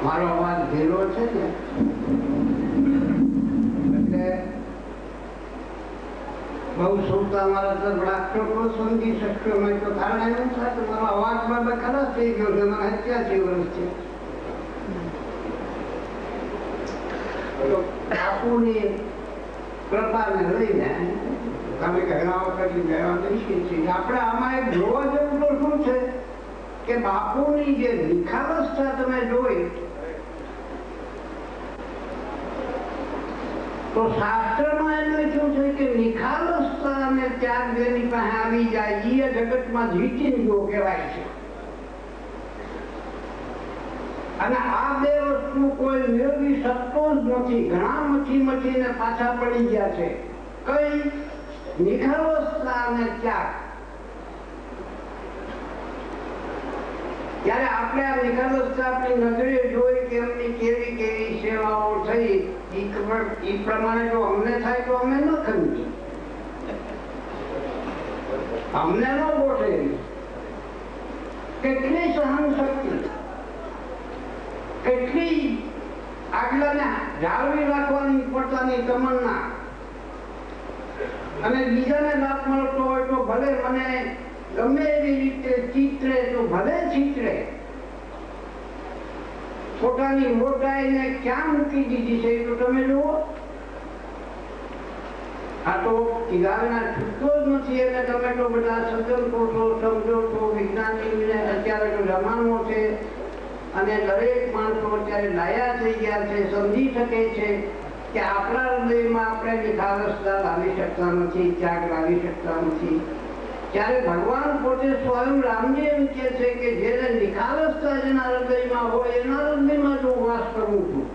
મારો અવાજ ધીરો છે ને એટલે બહુ સુરતા મારા તરફ રાખશો તો સમજી શકશો. મેં તો કારણ એવું થાય કે મારો અવાજ બાબા ખરાબ થઈ ગયો છે. મને 87 વર્ષ છે. તો બાપુની કૃપાને લઈને તમે ઘણા વખત ગયા છીએ. આપણે આમાં એક જોવા જેવું તો શું છે કે બાપુની જે નિખાલસતા તમે જોઈ તો શાસ્ત્રમાં એમ લખ્યું છે કે નિખાલસતા અને ત્યાગ જેની પાસે આવી જાય એ જગતમાં જીતીને જો કહેવાય છે. અને આ બે વસ્તુ કોઈ મેળવી શકતો જ નથી. ઘણા મચીને પાછા પડી ગયા છે. કઈ? નિખાલસતા અને ત્યાગ. ત્યારે આપણે આ નિખાલસતા આપણી નજરે જોઈ કે એમની કેવી કેવી સેવાઓ થઈ એ પ્રમાણે જો અમને થાય તો અમે ન ખંડીએ, અમને ન ગોઠે. કેટલી સહન શક્તિ, કેટલી આગલાને જાળવી રાખવાની પોતાની તમન્ના, અને બીજાને લાભ મળતો હોય તો ભલે મને ગમે એવી રીતે ચિત્રે તો ભલે ચિત્રે. પોતાની મોટાઈને ક્યાં મૂકી દીધી છે તો તમે જુઓ. આ તો કિરાના છૂટતો જ નથી. અને તમે તો બધા સજ્જન છો, સમજો છો, વિજ્ઞાનીને અત્યારે તો જમાનો છે અને દરેક માણસો અત્યારે ડાયા થઈ ગયા છે, સમજી શકે છે કે આપણા હૃદયમાં આપણે નિખાલસતા લાવી શકતા નથી, ત્યાગ લાવી શકતા નથી. ત્યારે ભગવાન પોતે સ્વયં રામજી એમ કહે છે કે જેને નિખાલસતા જેના હૃદયમાં હોય એના હૃદયમાં જ હું વાસ કરું છું.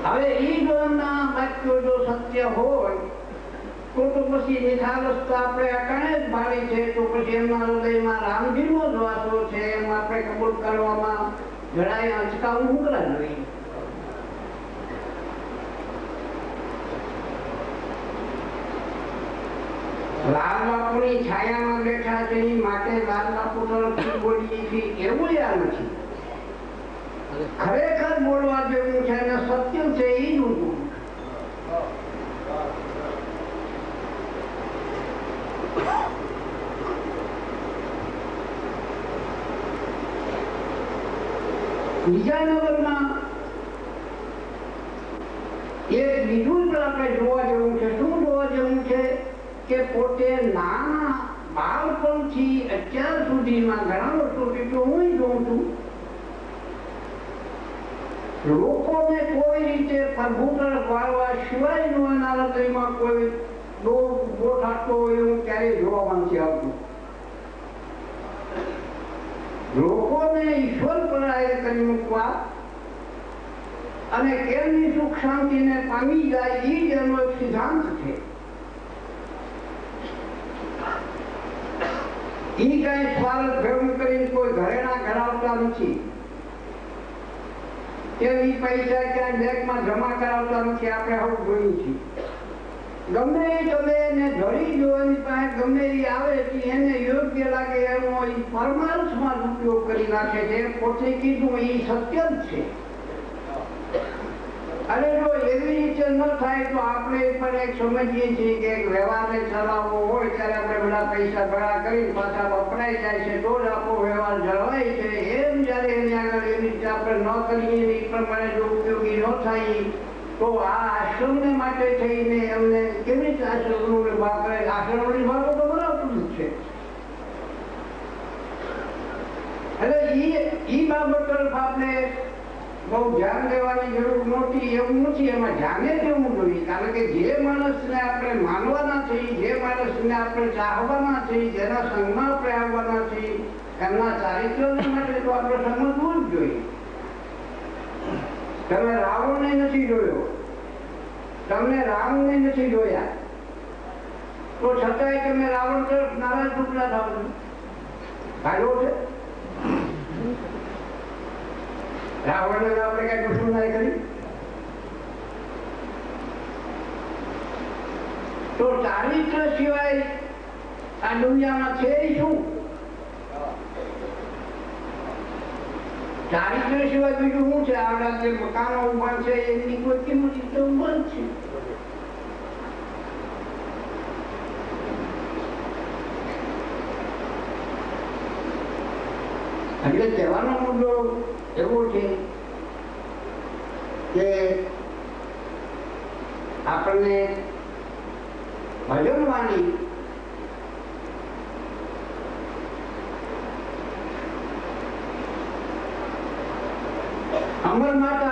હવે એ જો એમના વાક્યો જો સત્ય હોય તો પછી નિખાલસતા આપણે અકાણે જ ભાળી છે. તો પછી એમના હૃદયમાં રામજીનો જ વાસો છે એમ આપણે કબૂલ કરવામાં જરાય અચકાવું ઉકરા જોઈએ. લાલ બાપુની છાયામાં બેઠા છે એ માટે લાલ બાપુ તરફથી બોલીએ છીએ એવું યાદ નથી. ખરેખર બોલવા જેવું છે અને સત્ય છે એ જ ઊંધું. વિજયનગરમાં એક બીજું પણ આપણે જોવા જેવું છે. શું જોવા જેવું છે કે પોતે નાના બાળપણથી અત્યાર સુધીમાં ઘણા વર્ષોથી તો હું જોઉં છું લોકોને કોઈ રીતે પ્રભુ તરફ વાળવા સિવાયનો એના હૃદયમાં કોઈ દોષ ઉભો થતો હોય એવું ક્યારેય જોવા નથી આવતું. લોકોને ઈશ્વર પરાયે કરી મૂકવા અને કેમની સુખ શાંતિને પામી જાય એ જ એનો એક સિદ્ધાંત છે. એ કઈ સ્વાર્થ ભેગું કરીને કોઈ ઘરેણા કરાવતા નથી. એ પૈસા ક્યાંક બેંકમાં જમા કરાવતા નથી. આપણે હવે જોયું છે ગમે એ તમે એને ધરી જો એની પાસે ગમે એ આવે એને યોગ્ય લાગે એનો પરમાર્થમાં ઉપયોગ કરી નાખે છે. પોતે કીધું એ સત્ય જ છે. અને જો એવી રીતે ન થાય તો આપણે પણ એક સમજીએ છીએ કે એક વ્યવહારને ચલાવવો હોય ત્યારે આપણે બધા પૈસા ભેગા કરી પાછા વપરાઈ જાય છે તો જ આપણો વ્યવહાર જળવાય છે. એમ જયારે એની આગળ એવી રીતે આપણે ન કરીએ એ પ્રમાણે જો ઉપયોગી ન થાય તો આ આશ્રમને માટે થઈને એમને કેવી રીતે આશ્રમનું નિર્વાહ કરે. આશ્રમનો નિર્વાહ તો બરાબર જ છે. એટલે એ બાબત તરફ આપણે બહુ ધ્યાન દેવાની જરૂર નથી એવું નથી. એમાં ધ્યાને દેવું જોઈએ. કારણ કે જે માણસને આપણે માનવાના છીએ, જે માણસને આપણે ચાહવાના છીએ, જેના સંગમાં આપણે આવવાના છીએ એમના ચારિત્ર્ય માટે તો આપણે સમજવું જ જોઈએ. તમે રાવણને નથી જોયો, તમને રામને નથી જોયા, તો છતાંય તમે રાવણ તરફ નારાજ ટુકડા થાવ છો. ફાયદો છે? રાવણને આપણે કઈ કશું ના કરી તો ચારિત્ર સિવાય આ દુનિયામાં છે શું? ચારિત્ર સિવાય બીજું શું છે? આવડા જે મકાનો ઉભા છે એમની કોઈ કિંમત તો બંધ છે. એટલે કહેવાનો મુદ્દો એવો છે કે આપણને ભજનવાણી अमर माता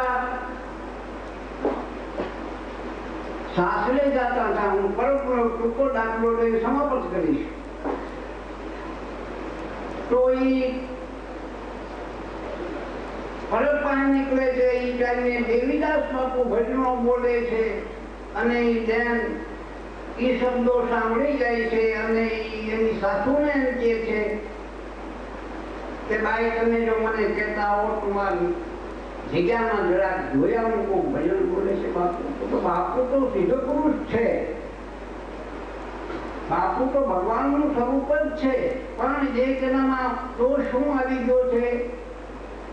सासरे जाता था, हूँ टूको दाखलो समाप्त करीश. तो परपान निकले છે એ ટાઈમે દેવીદાસ બાપુ ભજનો બોલે છે અને જેમ એ શબ્દો સાંભળી જાય છે અને એની સાસુને એમ કહે છે કે ભાઈ તમે જો મને કહેતા હો તમારી જગ્યામાં જરાક જોયા હું કોઈ ભજન બોલે છે બાપુ. તો બાપુ તો સિદ્ધ પુરુષ છે, બાપુ તો ભગવાનનું સ્વરૂપ જ છે. પણ જે તેનામાં દોષ શું આવી ગયો છે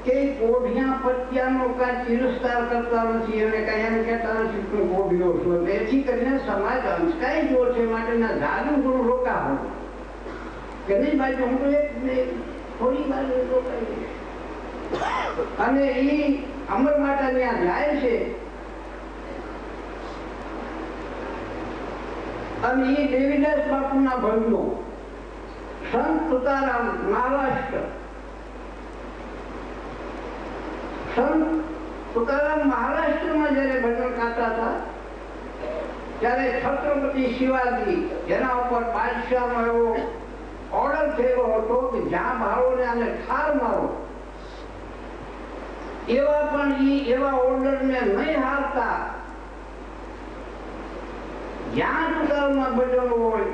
કે કોઢિયા પત્યાનો કાંઈ તિરસ્કાર કરતા નથી અને કઈ એમ કહેતા નથી કે કોઢિયો છું. એથી કરીને સમાજ અંચકાઈ ગયો છે. માટેના જાદુ ગુરુ રોકા હોય કે નહીં બાજુ હું તો એક થોડી વાર રોકાઈ જઈશ. અને એ અમર માતા ત્યાં જાય છે અને એ દેવીદાસ બાપુના ભજનો સંત તુકારામ મહારાષ્ટ્ર, સંત તુકારામ મહારાષ્ટ્રમાં જયારે ભજન ગાતા હતા ત્યારે છત્રપતિ શિવાજી જેના ઉપર બાદશાહનો એવો ઓર્ડર થયેલો હતો કે જ્યાં મારો ને આને ઠાર મારો, એવા પણ એવા ઓર્ડરને નહીં હારતા જ્યાં તુકારામના ભજન હોય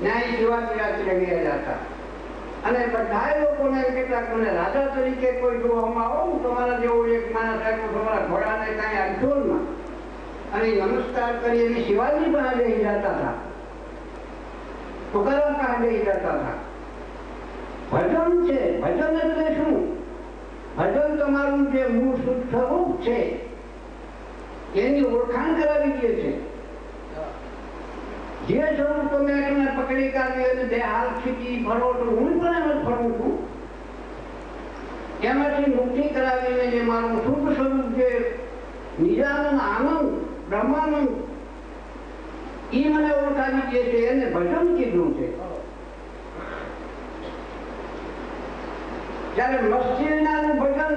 ત્યાં શિવાજી રાત્રે ગયા જતા. અને બધા લોકોને કેટલાક મને રાજા તરીકે કોઈ જોવામાં આવો, હું તમારા જેવો એક માણસ આવ્યો તમારા ઘોડાને કાંઈ આંદોલનમાં અને નમસ્કાર કરી એની શિવાજી પાસે લઈ જતા હતા, તુકારામ પાસે લઈ જતા હતા. ભજન છે. ભજન એટલે શું? ભજન તમારું જે મૂળ શુદ્ધ સ્વરૂપ છે એની ઓળખાણ કરાવી દે છે. જે સ્વરૂપ તમે એને પકડી કાઢી અને બે હાથ ખીચી ફરો તો હું પણ એમ જ ફરું છું. એમાંથી મુક્તિ કરાવીને જે મારું શુદ્ધ સ્વરૂપ જે નિજાનંદ આનંદ બ્રહ્માનંદ એ મને ઓળખાવી દે છે એને ભજન કીધું છે. જ્યારે મસ્જિદનું ભજન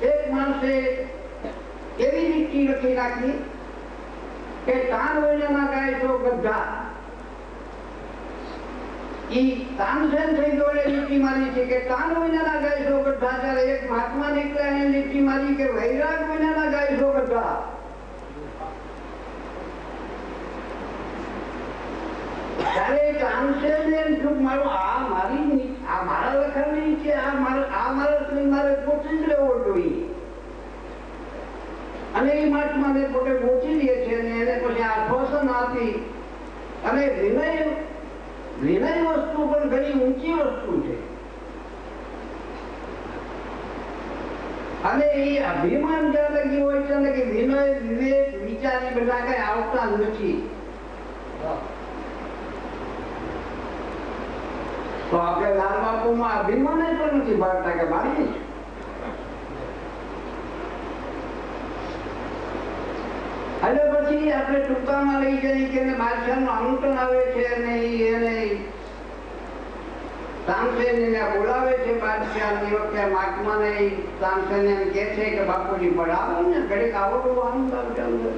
એક માણસે એવી રીતે લખી નાખી કે તાન વૈનાના ગાય તો ગધા. ઈ તાનસેન થઈ ગયો લીટી મારી છે કે તાન વૈનાના ગાય તો ગધા. ત્યારે એક મહાત્મા નીકળ્યા એને લીટી મારી કે વૈરાગ વૈનાના ગાય તો ગધા. ત્યારે તાનસેન એમ થયું મારું આ મારા લખાણની છે, આ મારે પોતે જ લેવો જોઈએ. અને એ મહાત્માને પોતે પહોંચી દે છે અને એને પછી આશ્વાસન આપી. અને વિનય વસ્તુ પણ ઘણી ઊંચી વસ્તુ છે. અને એ અભિમાન જ્યાં લગી હોય છે કે વિનય વિવેક વિચાર એ બધા કઈ આવતા નથી. તો આપણે લાલ બાપુમાં અભિમાન પણ નથી ભાગતા કે મારી જ. એટલે પછી આપણે ટૂંકામાં લઈ જઈએ કે બાદશાહનું આમંત્રણ આવે છે અને એને તાનસેનને બોલાવે છે બાદશાહ. એ વખતે મહાત્માને તાનસેન એમ કહે છે કે બાપુજી પડાવો ને ઘડીક આવો તો આનંદ આવશે અંદર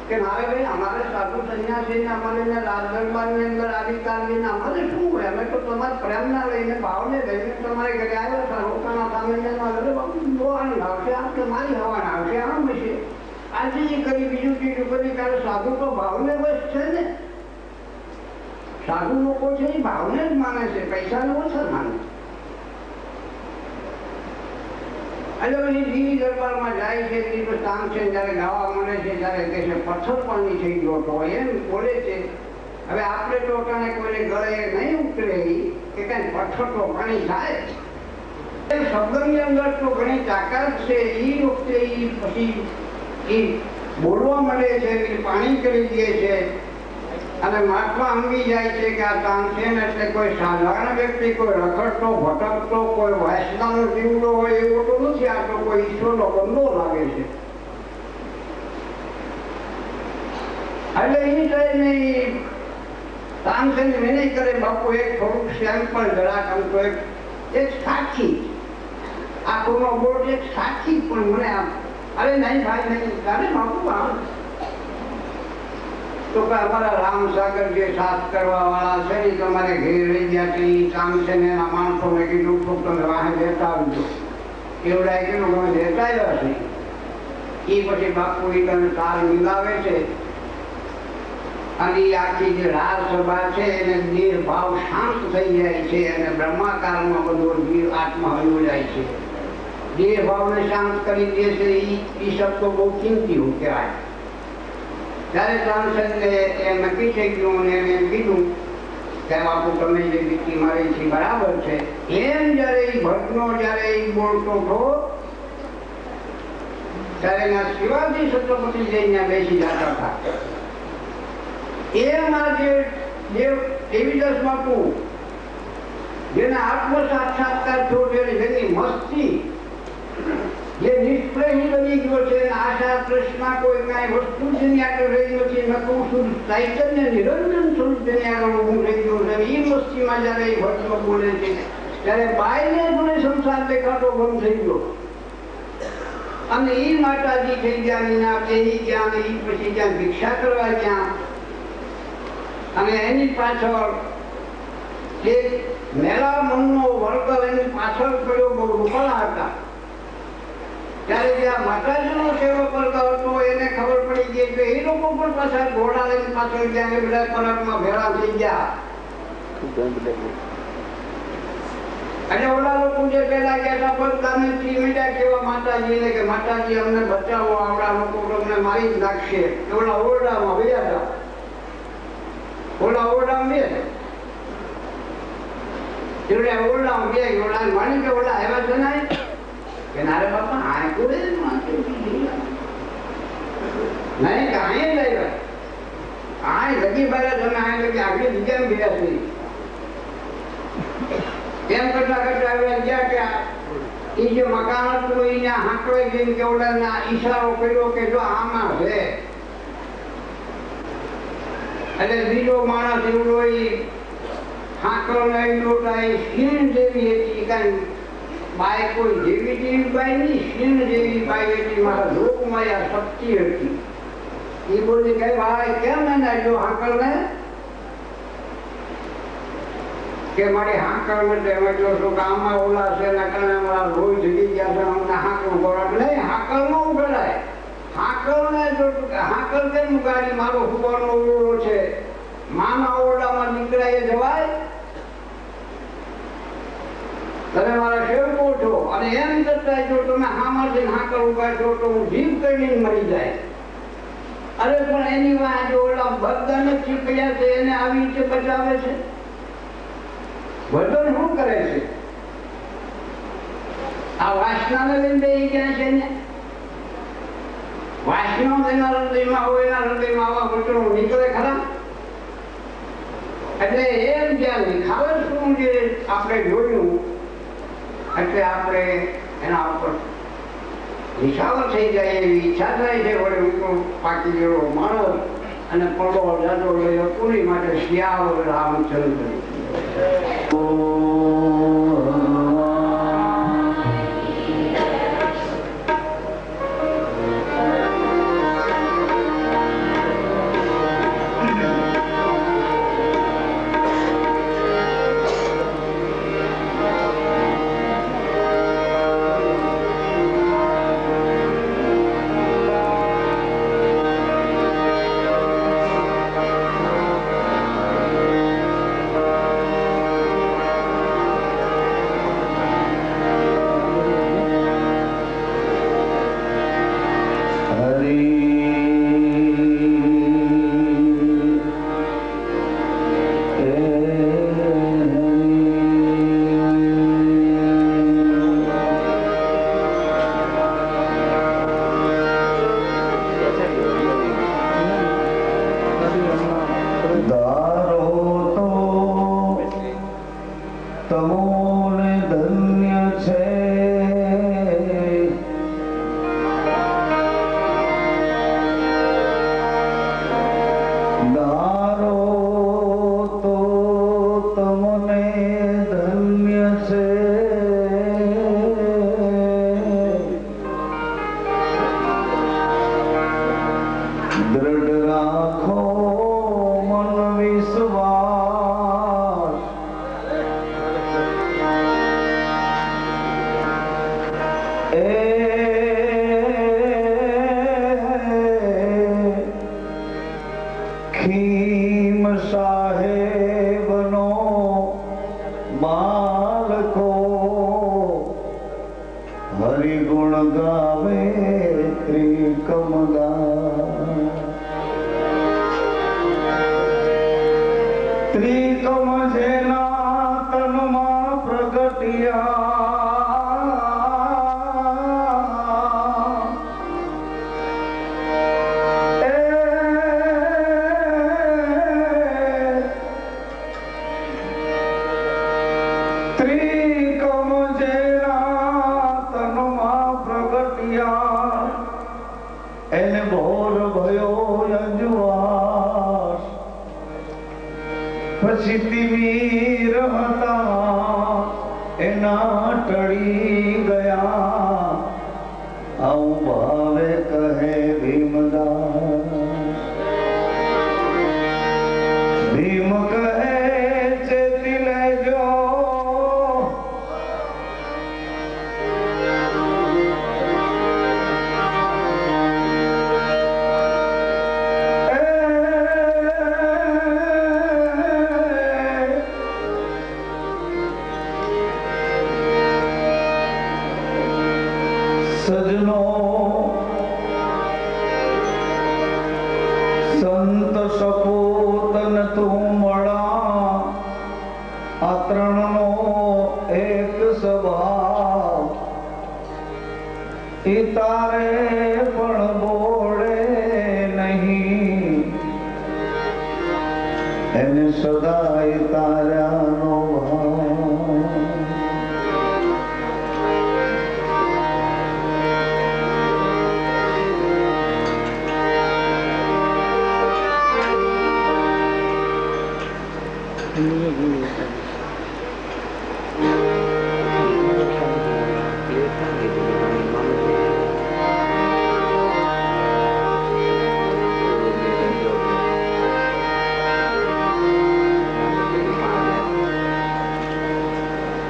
કે મારે ભાઈ અમારે સાધુ સંન્યાસીને અમારે રાજદરબારની અંદર આદિકાલીને અમારે શું હોય? અમે તો તમારા પ્રેમના લઈને ભાવને લઈને તમારે ઘરે આવ્યા હતા. રોકાણા સામાન્ય બહુ આનંદ આવશે, આ તમારી હવાના આવશે, આમ હશે. આજે કરી બીજું ચીજ કરી કારણ સાધુ તો ભાવને બસ છે ને. સાધુ લોકો છે એ ભાવને જ માને છે, પૈસાને ઓછા માને. એટલે પછી દીવી દરબારમાં જાય છે. તાનસેન જયારે ગાવા મળે છે ત્યારે કહે છે પથ્થર પાણી થઈ ગયો તો એમ બોલે છે. હવે આપણે તો કોઈને ગળે નહીં ઉતરે કે કઈ પથ્થર તો પાણી થાય. શબ્દની અંદર તો ઘણી તાકાત છે. એ વખતે પછી એ બોલવા મળે છે કે પાણી કરી દે છે અને મહાત્મા સમજી જાય છે કે આ તાનસેન એટલે કોઈ સાધારણ વ્યક્તિ, કોઈ રખડતો ભટકતો, કોઈ વાસનાનો જીવડો હોય એવો તો નથી. આ તો કોઈ ઈશ્વરનો બંદો લાગે છે. એટલે એ ટાઈમે તાનસેન વિનય કરે, બાપુ એક થોડુંક સેમ્પલ જરાક આમ તો એક સાક્ષી, આખું બોર્ડ એક સાક્ષી પણ મને આમ, અરે નહીં ભાઈ નહીં, તારે બાપુ આમ તો કે અમારા રામસાગર જે સાથ કરવા વાળા છે ને તમારે ઘેર રહી ગયા છે. તાનસેન એના માણસોને કીધું તો તમે વાહે લેતા આવજો. એવડાએ કીધું તમે લેતા આવ્યા છે. એ પછી બાપુ એ તને તાર મિલાવે છે અને આખી જે રાજસભા છે એને દેહ ભાવ શાંત થઈ જાય છે અને બ્રહ્માકારમાં બધો જીવ આત્મા હલવું જાય છે. દેહ ભાવને શાંત કરી દે છે. એ શબ્દો બહુ કિંમતી કહેવાય. ત્યારે તાનસેનને એ નક્કી થઈ ગયું અને એને એમ કીધું કે બાપુ તમે જે રીતિ મારી છે બરાબર છે. એમ જયારે એ ભટ્ટનો જયારે એ બોલતો હતો ત્યારે એના શિવાજી છત્રપતિ જઈને બેસી જતા હતા. એમાં જે દેવીદાસ બાપુ જેને આત્મ સાક્ષાત્કાર થયો છે, જેની મસ્તી જે નિષ્પ્રેમી બની ગયો છે, આશા તૃષ્ણા કોઈ કાંઈ વસ્તુ જેની આગળ રહી નથી, નકું શુદ્ધ ચૈતન્ય નિરંજન સ્વરૂપ જેની આગળ ઊભું થઈ ગયું છે. એ મસ્તીમાં જયારે એ ભટ્ટો બોલે છે ત્યારે બાયને મને સંસાર દેખાતો બંધ થઈ ગયો અને એ માતાજી થઈ ગયા, એના બેહી ગયા અને એ પછી ત્યાં ભિક્ષા કરવા ગયા અને એની પાછળ એક મેલા મનનો વર્ગ એની પાછળ પડ્યો, બહુ રૂપાળા હતા. ત્યારે જ્યાં માતાજીનો સેવક વર્ગ હતો એને ખબર પડી ગઈ કે એ લોકો પણ પાછા ઘોડા લઈને પાછળ ગયા, બધા પરબમાં ભેળા થઈ ગયા. અને ઓલા લોકો જે પેલા ગયા હતા મીડિયા કેવા માતાજીને કે માતાજી અમને બચાવો, આવડા લોકો તમને મારી જ નાખશે. ઓલા ઓરડામાં ગયા હતા. ઓલા ઓરડામાં બે ઓરડામાં બે ઓલા માની કે ઓલા આવ્યા છે ને કે નારે બાપા આ કોઈ નહીં કે અહીં લાવ્યા, આ લગી બાર તમે આ લગી આગળ જગ્યામાં ગયા છે. એમ કરતા કરતા આવ્યા ગયા કે એ જે મકાન હતું એને હાંકવાઈ જઈને કે ઓલા ઈશારો કર્યો કે જો આમાં છે. એટલે બીજો માણસ એવડો હાંકળને ક્ષીણ જેવી હતી, કાંઈ બાય કોઈ જેવી જેવી બાઈ નહીં, ક્ષીણ જેવી બાઈ હતી. મારા લોકમાં આ શક્તિ હતી. એ બોલી કે ભાઈ કેમ એને જો હાંકળને કે મારી હાંકળ માટે અમે જો છું કે આમાં ઓલા છે એના કારણે અમારા લોહી જગી ગયા છે, અમને હાંકળ ગોળા નહીં, હાંકળ ન ઉગાડાય. હાંકળને જો હાંકળ કેમ ઉગાડી, મારો હુવાનો ઓરડો છે, માના ઓરડામાં નીકળાય જવાય? તમે મારા સેવકો છો અને એમ કરતા જો તમે હામાંથી હાંકળ ઉગાડશો તો હું જીભ કરીને મરી જાય. અરે પણ એની વાત જો ઓલા બધાને ચીપડ્યા છે એને આવી રીતે બચાવે છે. વજન શું કરે છે? આ વાસનાને લઈને બેસી ગયા છે ને. વાસના એના હૃદયમાં હોય, એના હૃદયમાં આવા વચનો નીકળે ખરા? એટલે એમ જ્યાં નિખાલસ શું જે આપણે જોયું એટલે આપણે એના ઉપર નિશાળો થઈ જાય એવી ઈચ્છા થાય છે. વડે હું પાકી ગયેલો માણસ અને પડો જાજો લઈ પૂરી માટે શિયાળ રામચંદ્ર. ગાવે ત્રિકમ ગા ત્રિકમ જેના તનમાં પ્રગટ્યા ત્રિકમ જેના તનમાં પ્રગટ્યા એને ભોર ભયો યજવાસ પછી તિમીર હતા એના ટળી ગયા આવું ભાવે કહે ભીમદાસ ભીમ કહે ચેતી લેજો સજનો સંત સપૂતન તું મળા આ ત્રણનો એક સ્વભાવ એ તારે પણ બોળે નહીં એને સદાય તારાનો ભાવ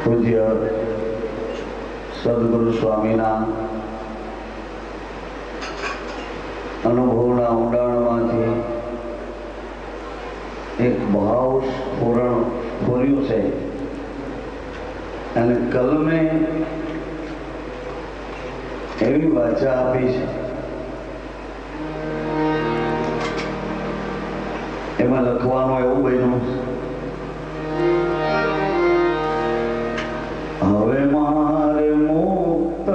પૂજ્ય સદગુરુ સ્વામીના અનુભવના ઊંડાણમાંથી એક ભાવ સ્ફુર્યું છે અને કલમે એવી વાચા આપી છે એમાં લખવાનું એવું બન્યું હવે મારે મુક્ત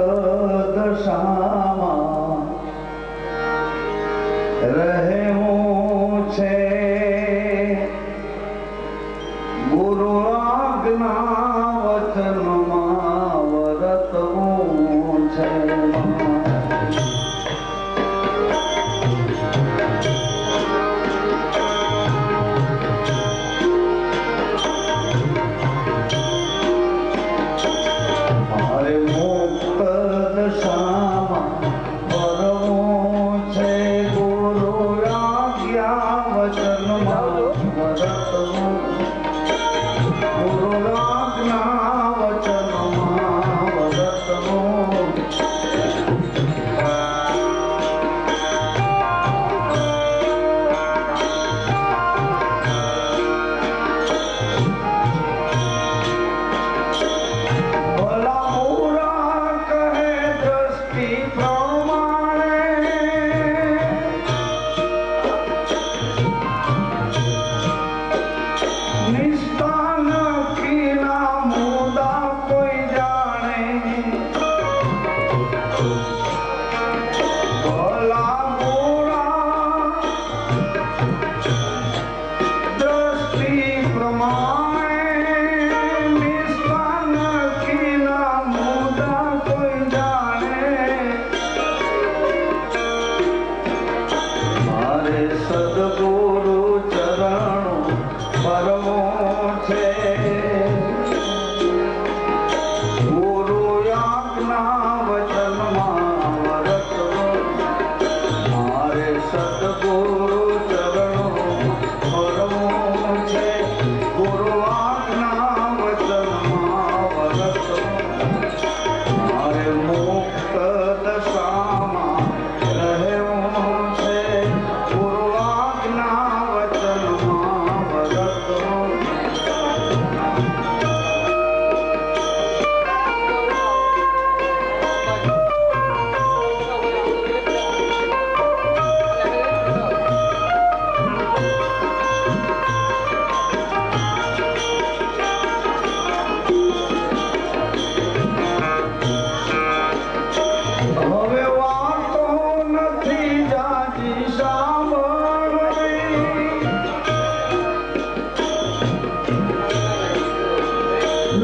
દશામાં રહેવું છે ગુરુ આજ્ઞા વચનમાં વર્તવું છે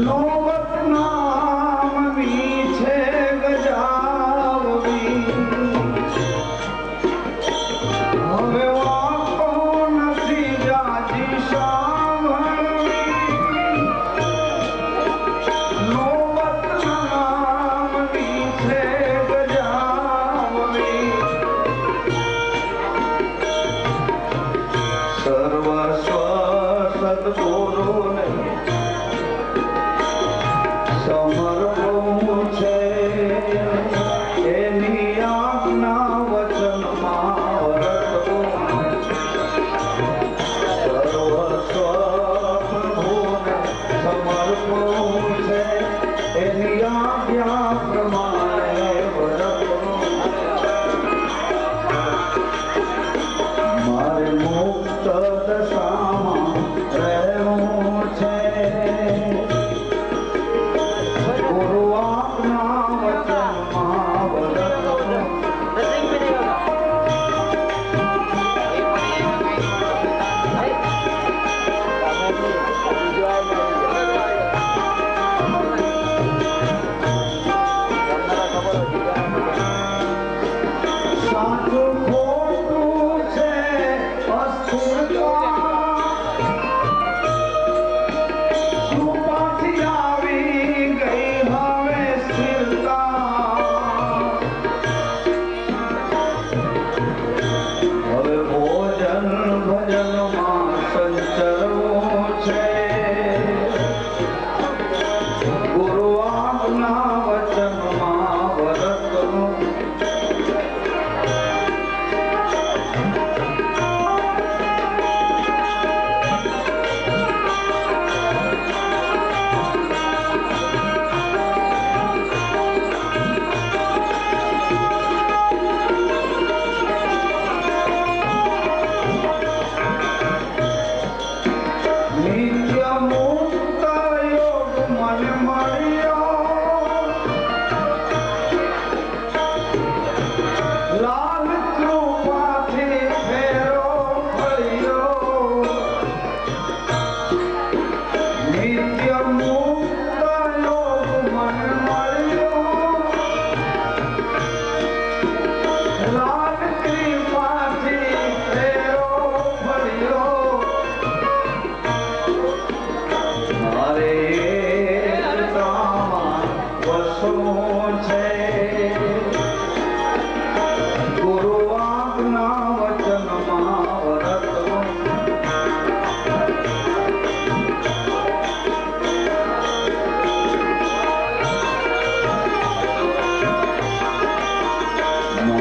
નોબત નામની છે ગજાવવી, હવે વાતો નથી જાજી સાંભળવી. નોબત નામની છે ગજાવવી, સર્વસ્વ સદગુરુને સમર્પવું છે. એની આજ્ઞા વચનમાં વર્તવું, સર્વસ્વ પ્રભુને સમર્પવું છે. એની આજ્ઞા પ્રમાણે વર્તવું. મારે મુક્ત દશામાં રહેવું છે. ગુરુ આજ્ઞા વચનમાં વર્તવું. સાચું ખોટું છે અસ્થિરતા, કૃપાથી આવી ગઈ હવે સ્થિરતા. હવે ભોજન ભજનમાં સંચરવું છે. ગુરુ આજ્ઞા વચનમાં વર્તવું. નિત્ય મુક્ત યોગ મને મળ્યો, લાલ કૃપાથી ફેરો ફળ્યો. નિત્ય મુક્ત યોગ મને મળ્યો, લાલ કૃપાથી ફેરો ફળ્યો. મારે એકતામાં વસવું છે. ગુરુ આજ્ઞા વચનમાં વર્તવું.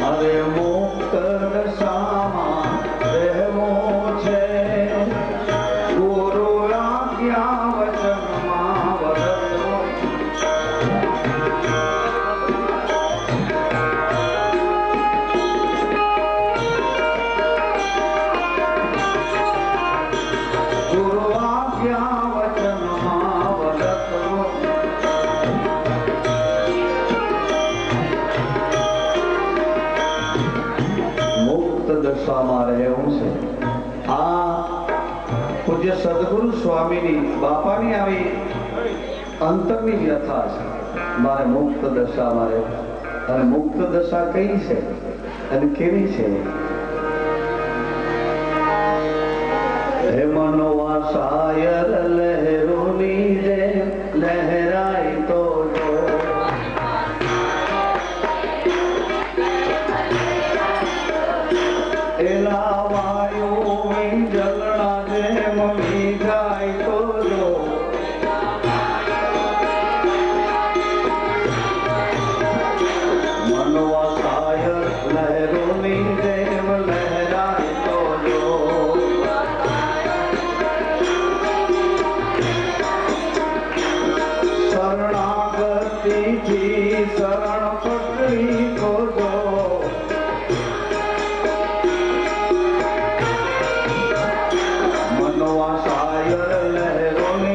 મારે મુક્ત દશામાં રહેવું છે. ગુરુ આજ્ઞા વચનમાં વર્તવું. ગુરુ આજ્ઞા વચનમાં વર્તવું. મુક્ત દશામાં રહેવું છે. આ પૂજ્ય સદગુરુ સ્વામીની બાપાની આવી અંતરની વ્યથા છે. મારે મુક્ત દશામાં રહેવું. અને મુક્ત દશા કઈ છે અને કેવી છે? હે મનવા શાયર લહેરોની જેમ લહેરાય તો જો, એલા વાયુ જલણા જેમ જાય તો જો. મનવા શાયર લહેરોની જેમ લહેરાય તો જો. શરણાગતિથી શરણ પકડી તો જો. મનવા શાયર લહેરોની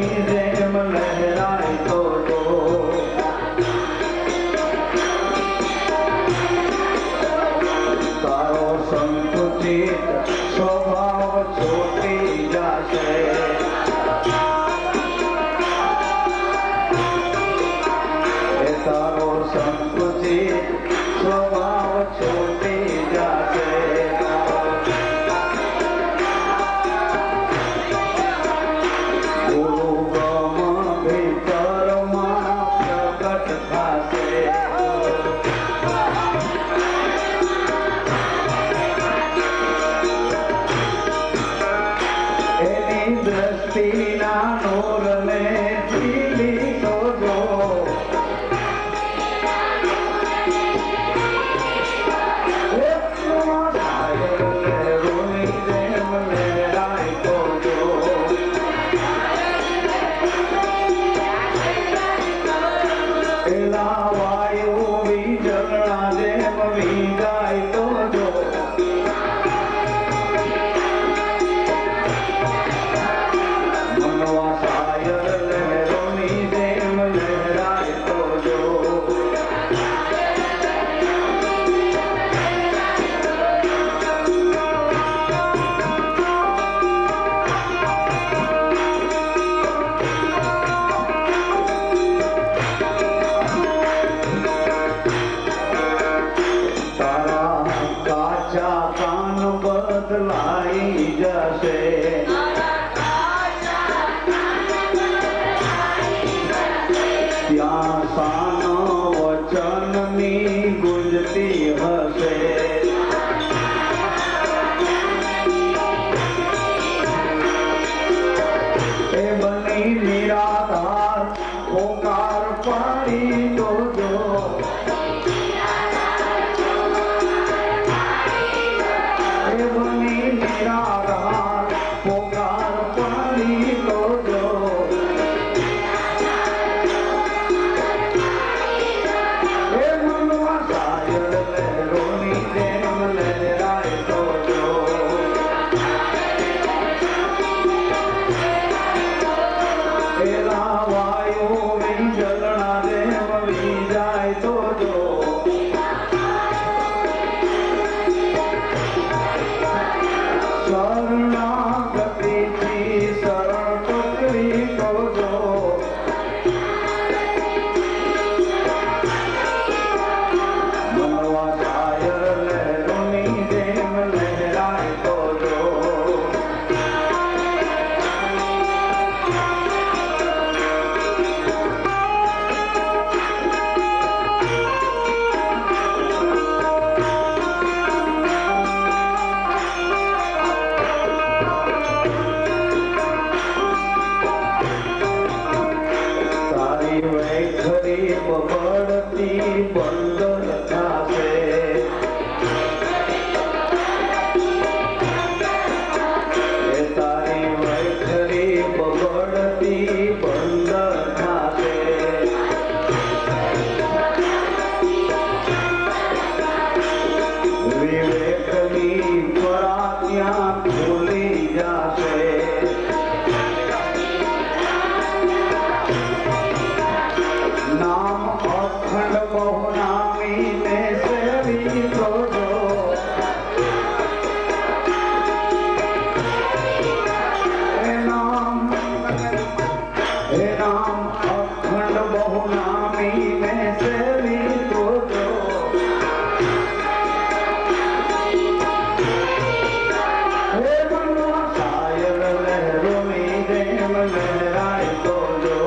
તો જો મનવા શાયર લહેરોની જેમ લહેરાય તો જો વૈખરી બબડતી બંદર થાશે એ તારી વૈખરી બબડતી બંદર થાશે વિવેકની પરા ત્યાં ખુલી જશે નામ અખંડ બહુનામી ને સેવી તો જો હે નામ અખંડ બહુનામી ને સેવી તો જો હે મનવા શાયર લહેરોની જેમ લહેરાય તો જો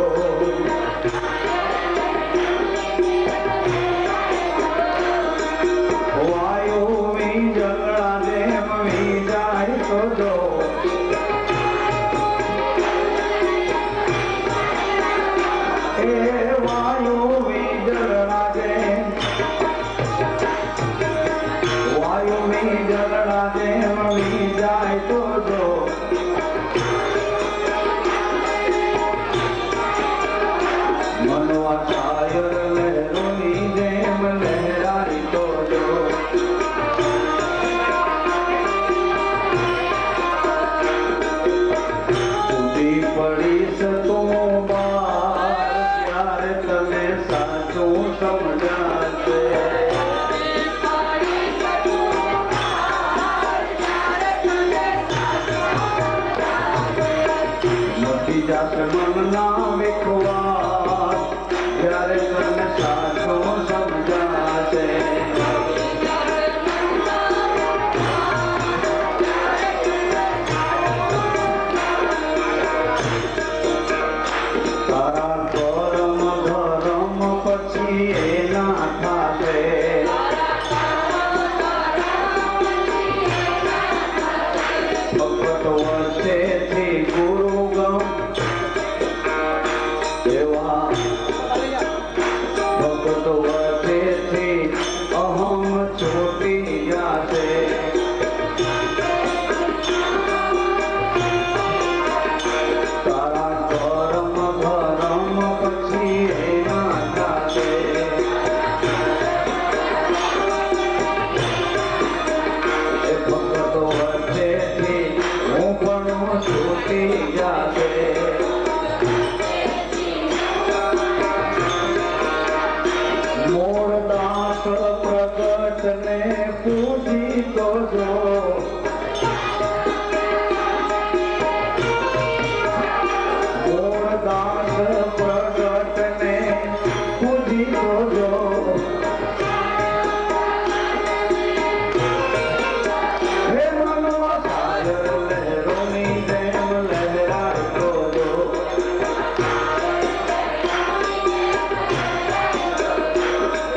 મનવા શાયર લહેરોની જેમ લહેરાય તો જો ઉડી પડીશ તું બાર ત્યારે તને સાચું સમજાશે મટી જશે મનના વિખવાદ ત્યારે તને સાચું સમજાશે તારા કરમ ધરમ પછી એના થાશે ભગત વચ્ચેથી ગુરુ ગમ એવા ભગત વચ્ચેથી અહમ છૂટી જશે તારા કરમ ધરમ પછી એના થાશે એ ભગત વચ્ચેથી હું પણ છૂટી જશે મોરદાસ પ્રગટ ને પૂજી તો જો મોરદાસ પ્રગટ ને પૂજી તો જો હે મનવા શાયર લહેરોની જેમ લહેરાય તો જો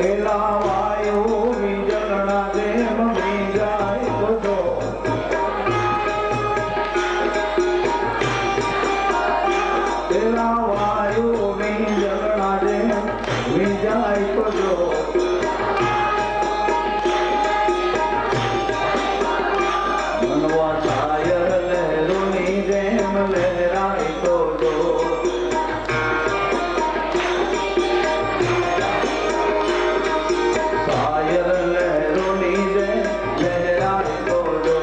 એલા વાયુ વીજળના જેમ વીજાય તો જો એલા વાયુ વીજળના જેમ વીજાય તો જો મનવા શાયર લહેરોની જેમ લહેરાય તો જો શાયર લહેરોની જેમ લહેરાય તો જો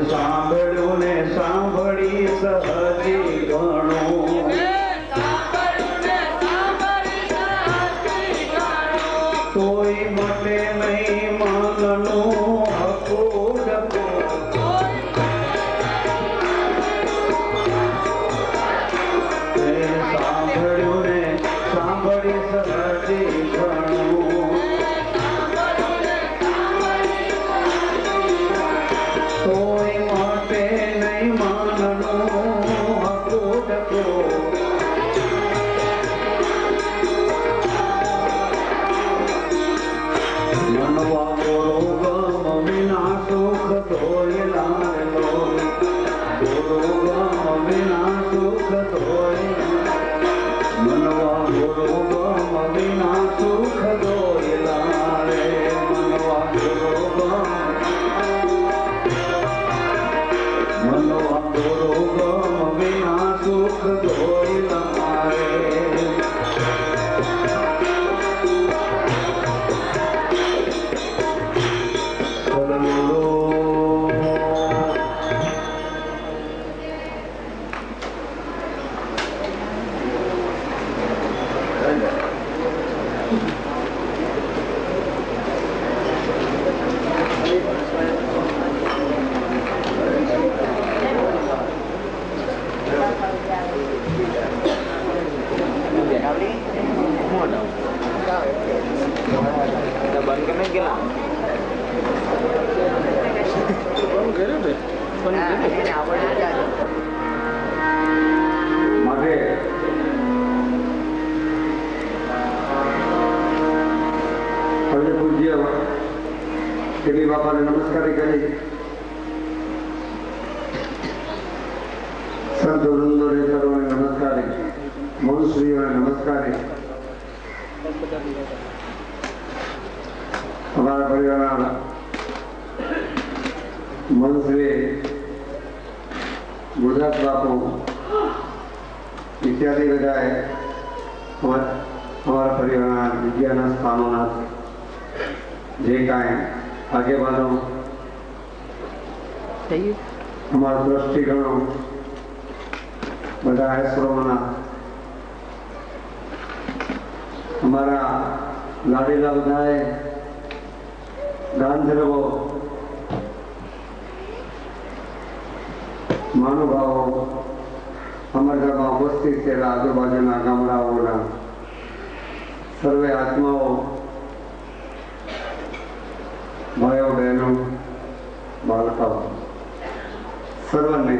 સાંભળ્યું ને સાંભળી સહજી ગણું તોય મટે નહીં મનનું અકૂટ સાંભળ્યું ને સાંભળી સહજી ગણું તોય મટે નહીં મનનું અકૂટ મનવા ગમ વિના સુખ ધોયેલા ગમ વિના સુખ ધોયેલા મનવા ગમ વિના સુખ ધોયેલા રે મનવા ગમ મનવા ગમ વિના સુખ ધોયેલા રે માટે હવે પૂજ્ય દેવી બાપાને નમસ્કાર કરી સંતો વૃંદોને સર્વને નમસ્કાર મનુશ્રીઓને નમસ્કાર અમારા પરિવારના મનુશ્રી ગુજરાત બાપુ ઇત્યાદિ બધાએ અમારા પરિવારના વિદ્યાના સ્થાનોના જે કાંઈ આગેવાનો અમારા દ્રષ્ટિગણો બધા આશ્રમોના અમારા લાડીલા બધાએ ગાંધર્વો મહાનુભાવો અમરગામમાં ઉપસ્થિત થયેલા આજુબાજુના ગામડાઓના સર્વે આત્માઓ ભાઈઓ બહેનો બાળકાઓ સર્વને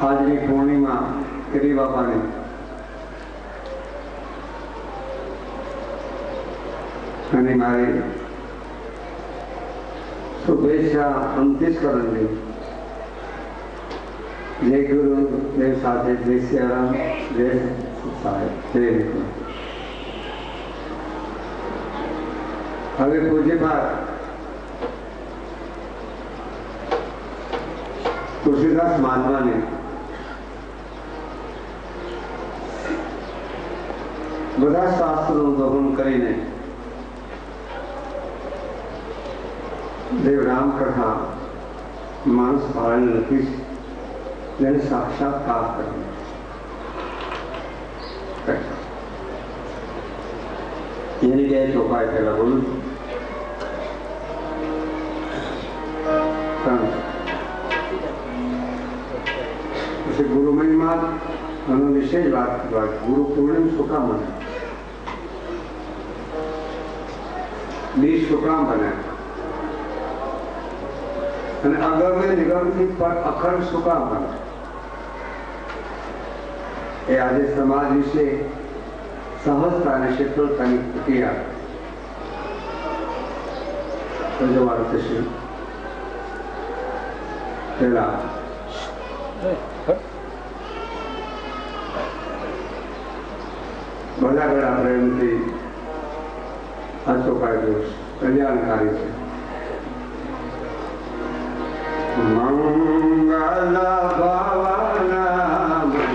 આજની પૂર્ણિમા ગિરી બાપાની અને મારી શુભેચ્છા અંતિષ્કરણની જય ગુરુ દેવ સાથે જય સિયારામ જય સાહેબ જય વિક્રમ. હવે પૂજ્યપાદ તુલસીદાસ માનવાને બધા શાસ્ત્રોનું દહન કરીને દેવ રામકથા માણસ ભારણ નથી જેને સાક્ષાત્કાર કર્યો. એની બે ચોપાઈ પહેલા બોલું પછી ગુરુ મહિમા આનો વિશેષ વાત કરવા ગુરુ પૂર્ણિમ શું કામ બને બીજ શું કામ બને અને અગમ્ય નિગમથી પર અખંડ શું કામ બને એ આજે સમાજ વિશે સહજતા અને શીતળતાની પ્રક્રિયા રજૂઆત થશે. પહેલા બધા ઘણા પ્રેમથી આ ચોપાઈ કલ્યાણકારી છે. મંગલ ભાવના મંગલ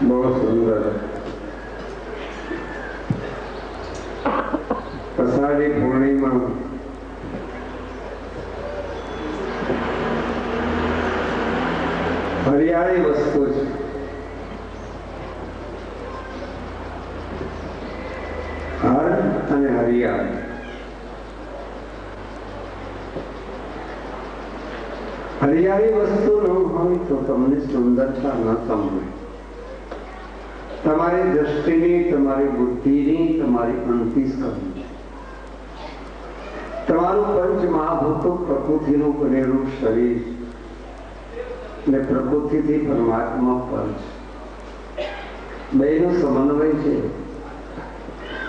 बहुत सुंदर अषाढ़ी पूर्णिमा हरियाળી વસ્તુ છે. હર અને હરિયાળી હરિયાળી વસ્તુ ન હોય તો તમને સુંદરતા ન સમજે. તમારી દ્રષ્ટિની, તમારી બુદ્ધિની, તમારી અંતઃકરણ, તમારું પંચ મહાભૂતો પ્રકૃતિનું બનેલું શરીર ને પ્રકૃતિથી પરમાત્મા પર છે, બેનો સમન્વય છે.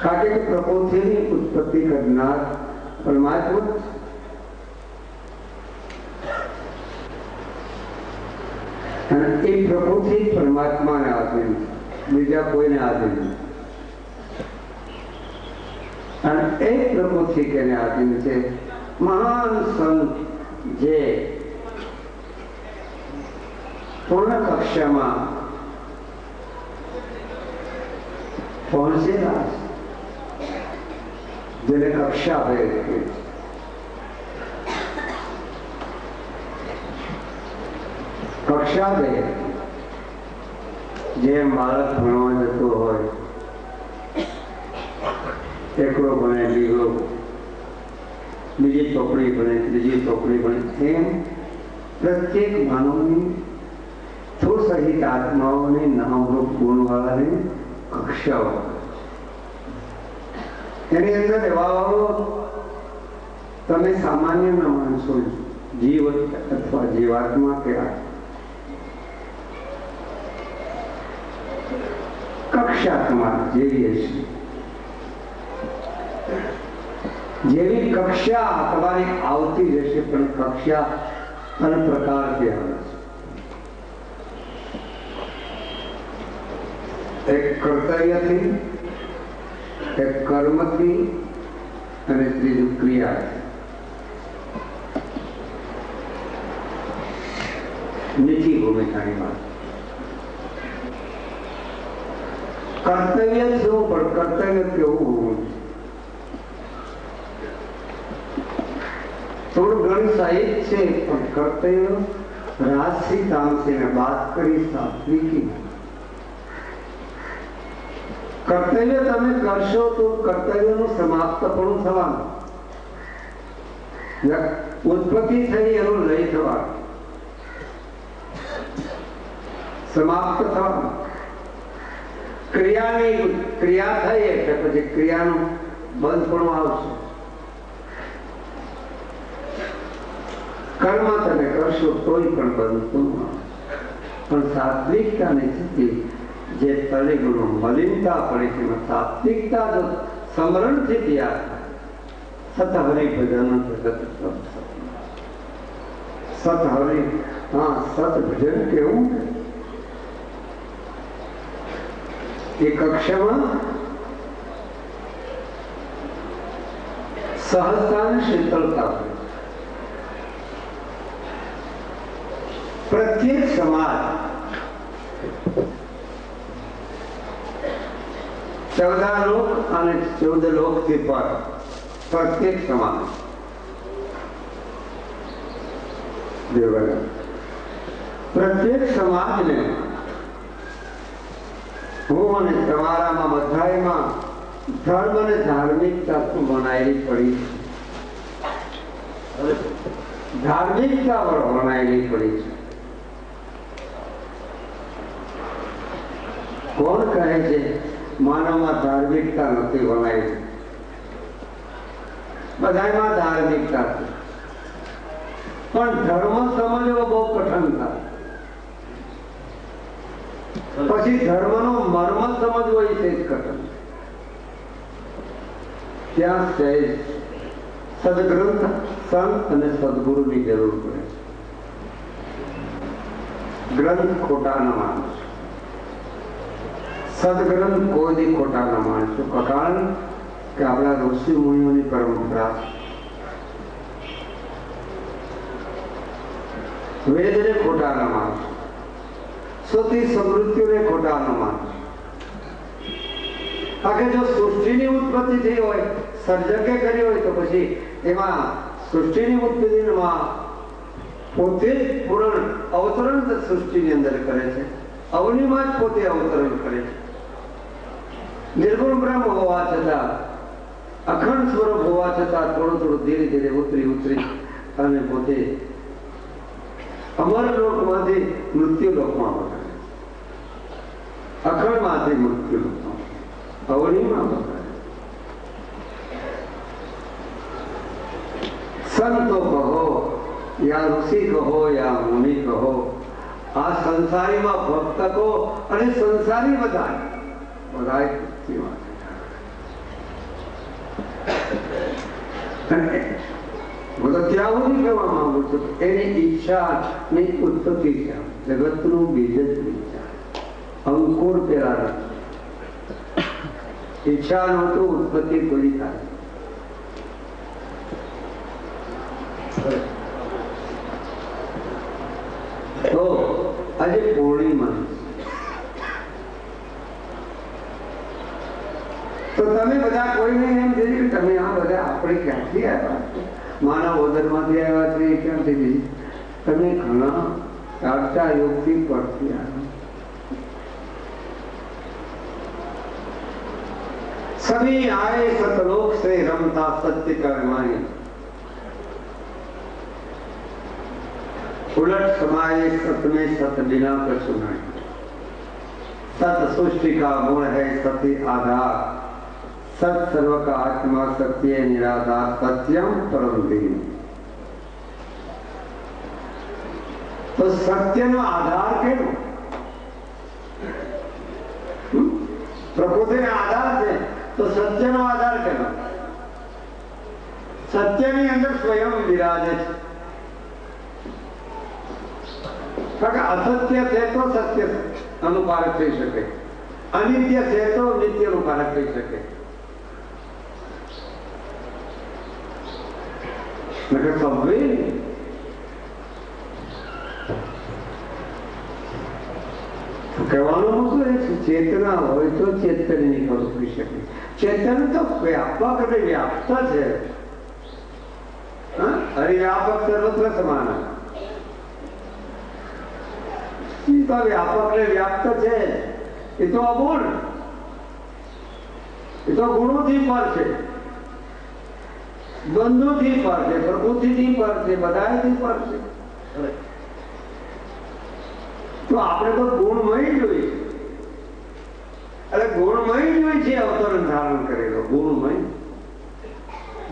કારણ કે પ્રકૃતિની ઉત્પત્તિ કરનાર પરમાત્મા અને એ પ્રકૃતિ પરમાત્માને આધીન છે, બીજા કોઈને આધીન નથી. અને એ પ્રકૃતિ કેને આધીન છે? મહાન સંત જે પૂર્ણ કક્ષામાં પહોંચેલા છે, જેને કક્ષા ભેદ કહે છે. કક્ષા ભેદ જેમ બાળક ભણવા જતો હોય, એકડો ભણે, બીજો બીજી ચોપડી ભણે, ત્રીજી ચોપડી ભણે, એમ પ્રત્યેક માનવની થોડ સહિત આત્માઓની નામરૂપ ગુણવાળાની કક્ષાઓ એની અંદર એવા તમે સામાન્ય ન માનશો, જીવ અથવા જીવાત્મા કે કક્ષા તમારી જેવી હશે, જેવી કક્ષા તમારી આવતી રહેશે, પણ કક્ષા અને પ્રકારથી આવે છે. એક કર્તવ્યથી, એક કર્મથી અને ત્રીજું ક્રિયાથી. નીચી ભૂમિકાની વાત. કર્તવ્ય શું, પણ કર્તવ્ય કેવું હોવું? થોડું ઘણું સાહિત્ય છે, પણ કર્તવ્ય રાજસી તામસી ને બાત કરી સાત્વિકી. કર્તવ્ય તમે કરશો તો કર્તવ્યનું સમાપ્ત પણ થવાનું. ઉત્પત્તિ થઈ એનું લય થવાનું, સમાપ્ત થવાનું, ક્રિયા થઈ એટલે પછી ક્રિયાનું બંધ પણ આવશે. કર્મ તમે કરશો તોય પણ બંધ પણ આવશે. પણ સાત્વિકતાની સ્થિતિ જે તળિગુણો મલિનતા પડે છે એમાં સાત્વિકતા જો સમરણથી તૈયાર થાય, સત હરિ ભજન જગત સત હરિ, હા સત ભજન કેવું એ કક્ષામાં સહજતા અને શીતળતા હોય. પ્રત્યેક સમાજ 14 લોક અને 14 લોકથી પર પ્રત્યેક સમાજ પ્રત્યેક સમાજને હું અને તમારામાં બધાયમાં ધર્મ અને ધાર્મિકતા બનાયેલી પડી છે. ધાર્મિકતા બનાયેલી પડી છે. કોણ કહે છે માનવમાં ધાર્મિકતા નથી બનાયેલી? બધામાં ધાર્મિકતા છે, પણ ધર્મ સમજવો બહુ કઠણ થાય. પછી ધર્મનો મર્મ સમજવો એ છે કઠણ. ત્યાં સહેજ સદગ્રંથ, સંત અને સદગુરુની જરૂર પડે છે. ગ્રંથ ખોટા ન માનશો, સદગ્રંથ કોઈ દી ખોટા ન માનશો. કારણ કે આપણા ઋષિ મુનિઓની પરંપરા, વેદને ખોટા ન માનશો, શ્રુતિ સમૃદ્ધિઓને ખોટા ન માનશો. કારણ કે જો સૃષ્ટિની ઉત્પત્તિ થઈ હોય, સર્જકે કરી હોય, તો પછી એમાં સૃષ્ટિની ઉત્પત્તિમાં પોતે જ પૂર્ણ અવતરણ સૃષ્ટિની અંદર કરે છે, અવનિમાં જ પોતે અવતરણ કરે છે. નિર્ગુણ બ્રહ્મ હોવા છતાં, અખંડ સ્વરૂપ હોવા છતાં થોડું થોડું ધીરે ધીરે ઉતરી અને પોતે અમર લોકમાંથી મૃત્યુ લોકમાં વગાડે, અખંડમાંથી મૃત્યુ લોકમાં, અવનિમાં વગાડે. સંતો કહો યા ઋષિ કહો યા મુનિ કહો, આ સંસારીમાં ભક્ત કહો અને સંસારી બધા હું તો ત્યાં સુધી કહેવા માંગુ છું, એની ઈચ્છા ની ઉત્પત્તિ છે. જગતનું બીજ જ ઈચ્છા, અંકુર પેલા ઈચ્છા નહોતું, ઉત્પત્તિ કોઈ થાય. તો આજે પૂર્ણિમા, તો તમે બધા કોઈને એમ કીધું કે તમે આ બધા આપણે ક્યાંથી આવ્યા, માનવ ઓદરમાંથી આવ્યા છે, ક્યાંથી દીધી? તમે ઘણા સાચા યોગથી પરથી આવ્યા. सभी आए सतलोक से रमता सत्य कर्माणी, उलट समाये सत में सत बिना कछु नहीं. सत सृष्टि का गुण है सत्य आधार, सत सर्व का आत्मा सत्य निराधार, सत्यम परम दीन. तो सत्य नो आधार केनो? प्रकृति आधार है, तो सत्य नो आधार केनो? सत्य ની અંદર સ્વયં વિરાજે છે. કારણ અસત્ય છે તો સત્ય અનુપારક થઈ શકે, અનિત્ય છે તો નિત્ય અનુપારક થઈ શકે. કહેવાનો મુદ્દો એ છે, ચેતના હોય તો ચેતનની ખબર પડી શકે. ચેતન તો વ્યાપક અને વ્યાપ્ત છે. હરિવ્યાપક સર્વત્ર સમાન, વ્યાપક ને વ્યાપ્ત છે. એ તો અગુણ, એ તો ગુણોથી પર છે. બંધુથી પર છે, પ્રકૃતિથી પર છે, બધાથી પર છે. તો આપણે તો ગુણમય જોઈએ, એટલે ગુણमय जो है अवतरण धारण करेगा. गुणमय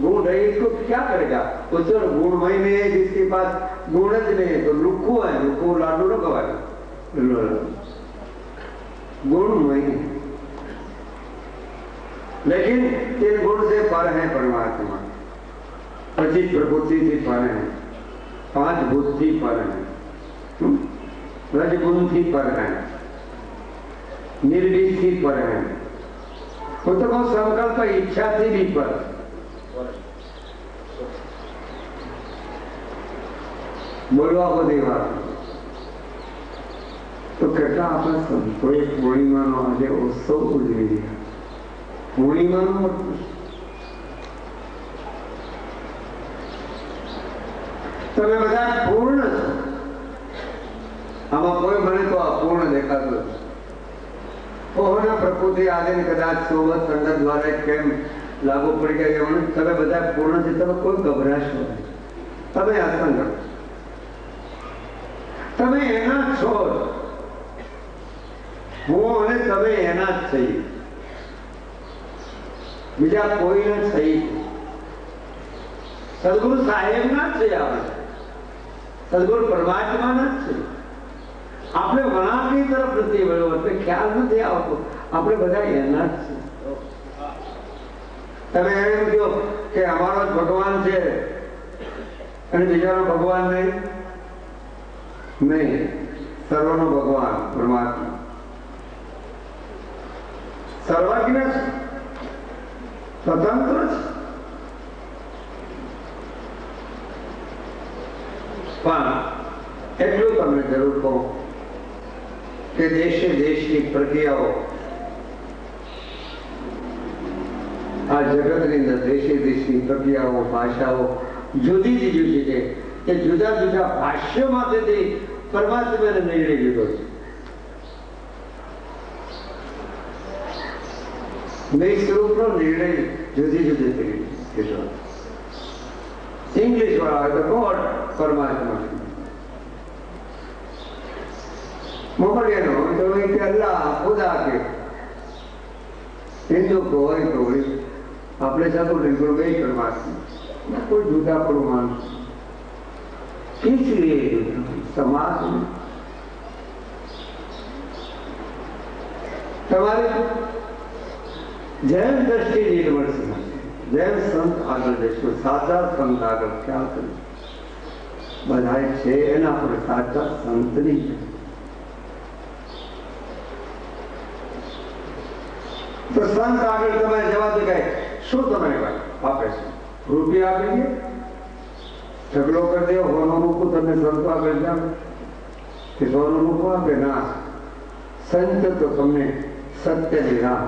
गुण रही इसको क्या करेगा? उस गुणमय में है जिसके पास गुण ज नहीं है तो लुक्खू है, लुक्खू लाडू न गवाए. गुणमय लेकिन तीन गुण से पर है परमात्मा. 25 प्रकृति से पर है, 5 भूत थी पर है, रजगुण थी पर है, निर्विष थी पर है, वो तो संकल्प इच्छा थी भी पर. बोलवा बधी बात तो કેટલા આપણે સંતોએ પૂર્ણિમાનો આજે ઉત્સવ ઉજવી રહ્યા. પૂર્ણિમાનો તમે બધા પૂર્ણ છો, આમાં કોઈ મને તો અપૂર્ણ દેખાતું નથી. ઓહના પ્રકૃતિ આદિને કદાચ સોબત સંગત દ્વારા કેમ લાગુ પડી ગયા એમને તમે બધા પૂર્ણ છે, તમે કોઈ ગભરાશો નહીં. તમે અસંગત, તમે એના છો, હું અને તમે એના જ છીએ, બીજા કોઈના થઈ. સદગુરુ સાહેબના જ છે, આપણે સદગુરુ પરમાત્માના જ છે. આપણે વણાકની તરફ નથી વળ્યો એટલે ખ્યાલ નથી આવતો, આપણે બધા એના જ છે. તમે એમ કહો કે અમારો જ ભગવાન છે અને બીજાનો ભગવાન નહીં. નહીં, સર્વનો ભગવાન પરમાત્મા સર્વજ્ઞ છે, સ્વતંત્ર છે. પણ એટલું તમને જરૂર કહું કે દેશે દેશની પ્રક્રિયાઓ આ જગતની અંદર દેશે દેશની પ્રક્રિયાઓ ભાષાઓ જુદી જુદી છે કે જુદા જુદા ભાષ્યમાંથી પરમાત્માને નિર્ણય લીધો છે. બે સ્વરૂપનો નિર્ણય જુદી જુદી કરી દીધો. इंग्लिश वाला तो गॉड परमात्मा, मोहम्मदियन हो तो वही अल्लाह खुदा के, हिंदू को वही तो वही अपने सब को वही परमात्मा, कोई झूठा प्रमाण. इसलिए समाज में તમારે જેમ દ્રષ્ટિ નિર્મળ છે, જેમ સંત આગળ જશો, સાચા સંત આગળ ખ્યાલ કરી બધા છે એના પર સાચા સંતની છે. તો સંત આગળ તમારે જવા દે કાંઈ શું તમે આપે છે? રૂપિયા આપી દે, ઝઘડો કરી દે, હોનો મૂકું તમે સંતો આગળ જાઓ કે હોનો મૂકું આપે ના. સંત તો તમને સત્યની રાહ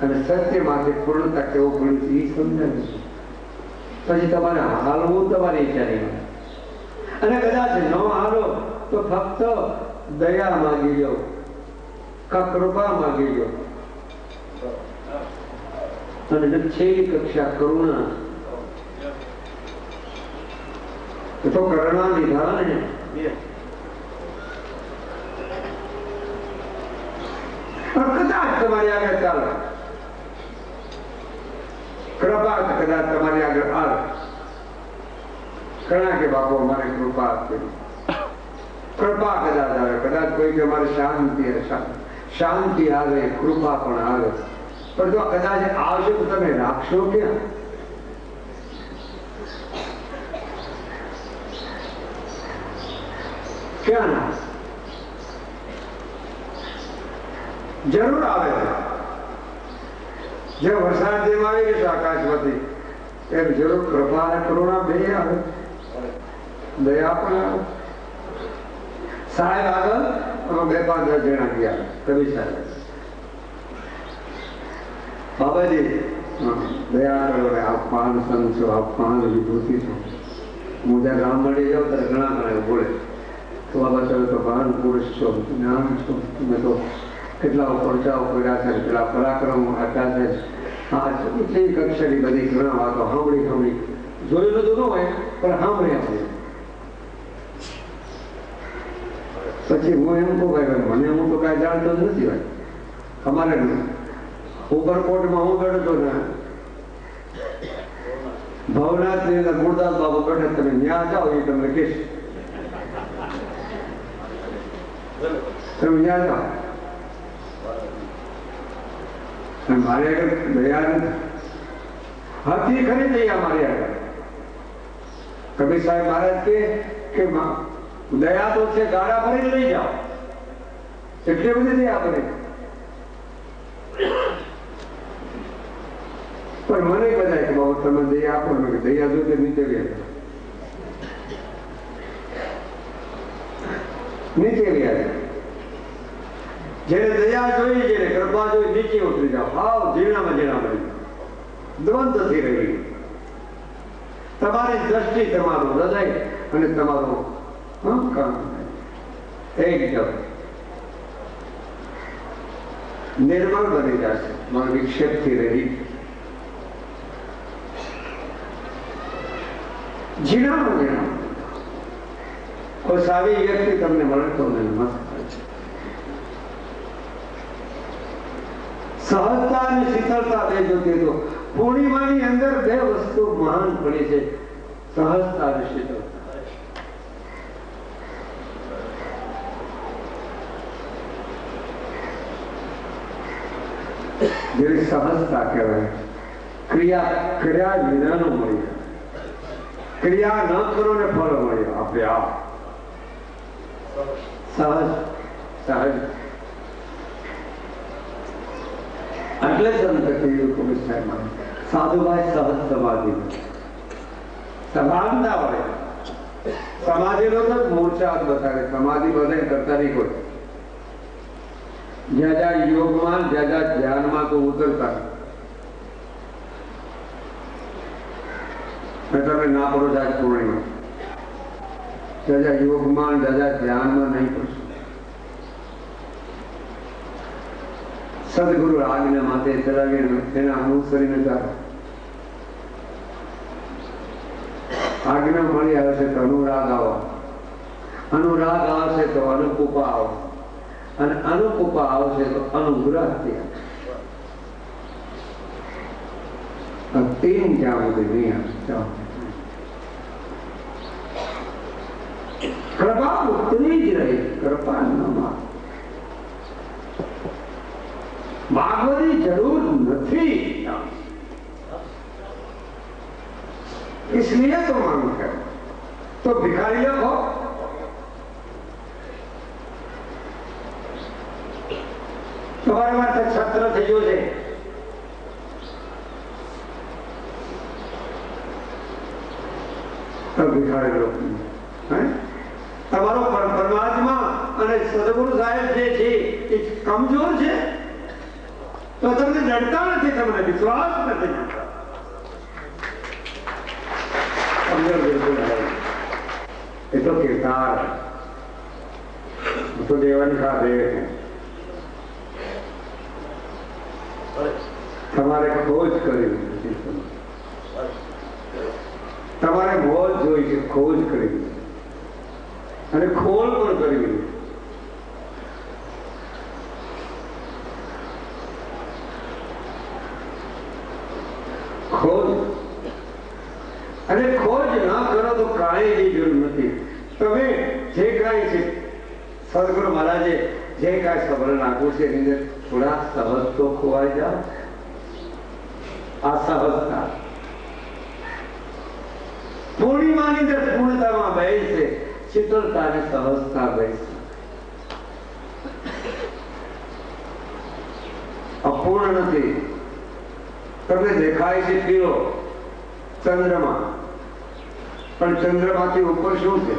અને સત્યમાંથી પૂર્ણતા કેવો પૂર્ણ છે એ સમજાવી, પછી તમારે હાલવું તમારી ઈચ્છા નહીં. અને કદાચ ન હાલો તો ફક્ત દયા માંગી લો, કૃપા માંગી લો, અને છેલ્લી કક્ષા કરુણા તો કરુણા લીધા ને કદાચ તમારી આગળ ચાલે, કૃપા કદાચ તમારી આગળ આવે, ઘણા કે બાપુ અમારે કૃપા આપી, કૃપા કદાચ આવે, કદાચ કોઈ કે અમારે શાંતિ આવે, કૃપા પણ આવે, પણ જો કદાચ આવશે તો તમે રાખશો ક્યાં? ક્યાં ના? જરૂર આવે છે. જે વરસાદ જેમ આવી ગયો આકાશમાંથી એમ જરૂર કૃપા અને કરુણા બે આવે, દયા પણ આવે. સાહેબ આગળ 2-5 જણા ગયા, કવિ સાહેબ, બાબાજી દયા કરો, આપ મહાન સંત છો, આપ મહાન વિભૂતિ છો. હું જ્યાં ગામ મળી જાઉં ત્યારે ઘણા બોલે તો બાબા તમે તો મહાન પુરુષ છો, જ્ઞાન છો, તમે તો કેટલા પડચાઓ કર્યા છે, કેટલા પરાક્રમો આપ્યા છે, હા, એટલી કક્ષાની બધી ઘણા વાતો સાંભળી જોયેલું તો ન હોય પણ સાંભળી આપણે. પછી હું એમ કહું ભાઈ મને હું તો કાંઈ જાણતો જ નથી ભાઈ. અમારે ઉપરકોટમાં હું બેઠો ને ભવનાથ ની અંદર ગુરદાસ બાબુ બેઠે, તમે ત્યાં જાઓ એ તમને કહીશ. તમે ત્યાં જાઓ મારી આગળ દયા હતી ખરી દયા મારી આગળ. કબીર સાહેબ મહારાજ કે દયા તો છે, ગાડા ભરીને લઈ જાઓ, એટલી બધી દયા ભરી. પણ મને બધા કે બાબુ તમે દયા આપો ને, દયા જોતે નીચે ગયા, નીચે ગયા. જેને દયા જોઈ, જેને કૃપા જોઈ, નીચે ઉતરી જાઓ. હાવ ઝીણામાં ઝીણા બની દ્વંદ્વથી રહી. તમારી દ્રષ્ટિ, તમારું હૃદય અને તમારું એકદમ નિર્મળ બની જશે. મારા વિક્ષેપથી રહી ઝીણામાં ઝીણા. કોઈ સારી વ્યક્તિ તમને મળે તો મસ્ત સહજતા અને શીતળતા બે જોતી તો પૂર્ણિમાની અંદર બે વસ્તુ મહાન પડી છે, સહજતા અને શીતળતા. જેવી સહજતા કહેવાય, ક્રિયા કર્યા વિનાનો મળી, ક્રિયા ન કરો ને ફળ મળ્યો. આપણે આ સહજ સહજ એટલે જ અંત કહ્યું કબીર સાહેબ સાધુભાઈ સહજ સમાધિ સમાનતા હોય. સમાધિ નો તો મૂર્છા બતાવે, સમાધિ બધા કરતા નહીં કોઈ. જ્યાં જ્યાં યોગમાં, જ્યાં જ્યાં ધ્યાનમાં તો ઉતરતા તમે ના પડો જાય પૂર્ણિમા, જ્યાં જ્યાં યોગમાં, જ્યાં જ્યાં ધ્યાનમાં નહીં પડશો. સદગુરુ આજ્ઞા માથે ચલાવીને તેના અનુસરીને ચાલો. આજ્ઞા મળી આવશે તો અનુરાગ આવો, અનુરાગ આવશે તો અનુકૂપા આવો, અને અનુકૂપા આવશે તો અનુગ્રહ ત્યાં તીન જ્યાં સુધી નહીં આવશે. કૃપા ઉતરી જ રહી, કૃપા ન માગવાની જરૂર નથી, इसलिए तो मांग है. तो भिखारी लोग हो, તમારા માટે છત્ર થઈ ગયો છે. ભિખારી લોકો તમારો પરમાત્મા અને સદગુરુ સાહેબ જે છે એ કમજોર છે તો તમને ડરતા નથી, તમને વિશ્વાસ નથી. કમજોર બિલકુલ એ તો કિરદાર તો દેવન કા દેવ है. તમારે ખોજ કરવી, તમારે મોજ જોઈ છે, ખોજ કરવી અને ખોલ પણ કરવી. ખોજ અને ખોજ ના કરો તો કાંઈ જરૂર નથી. તમે જે કાંઈ છે સદગુરુ મહારાજે જે કાંઈ સબળ નાખ્યું છે એની અંદર થોડા સહજ તો ખોવાઈ જાઓ. આ સહજતા પૂર્ણિમાની અંદર પૂર્ણતામાં બેસે, શીતળતા અને સહજતા બેસે. અપૂર્ણ નથી. તમને દેખાય છે પીળો ચંદ્રમા, પણ ચંદ્રમાંથી ઉપર શું છે?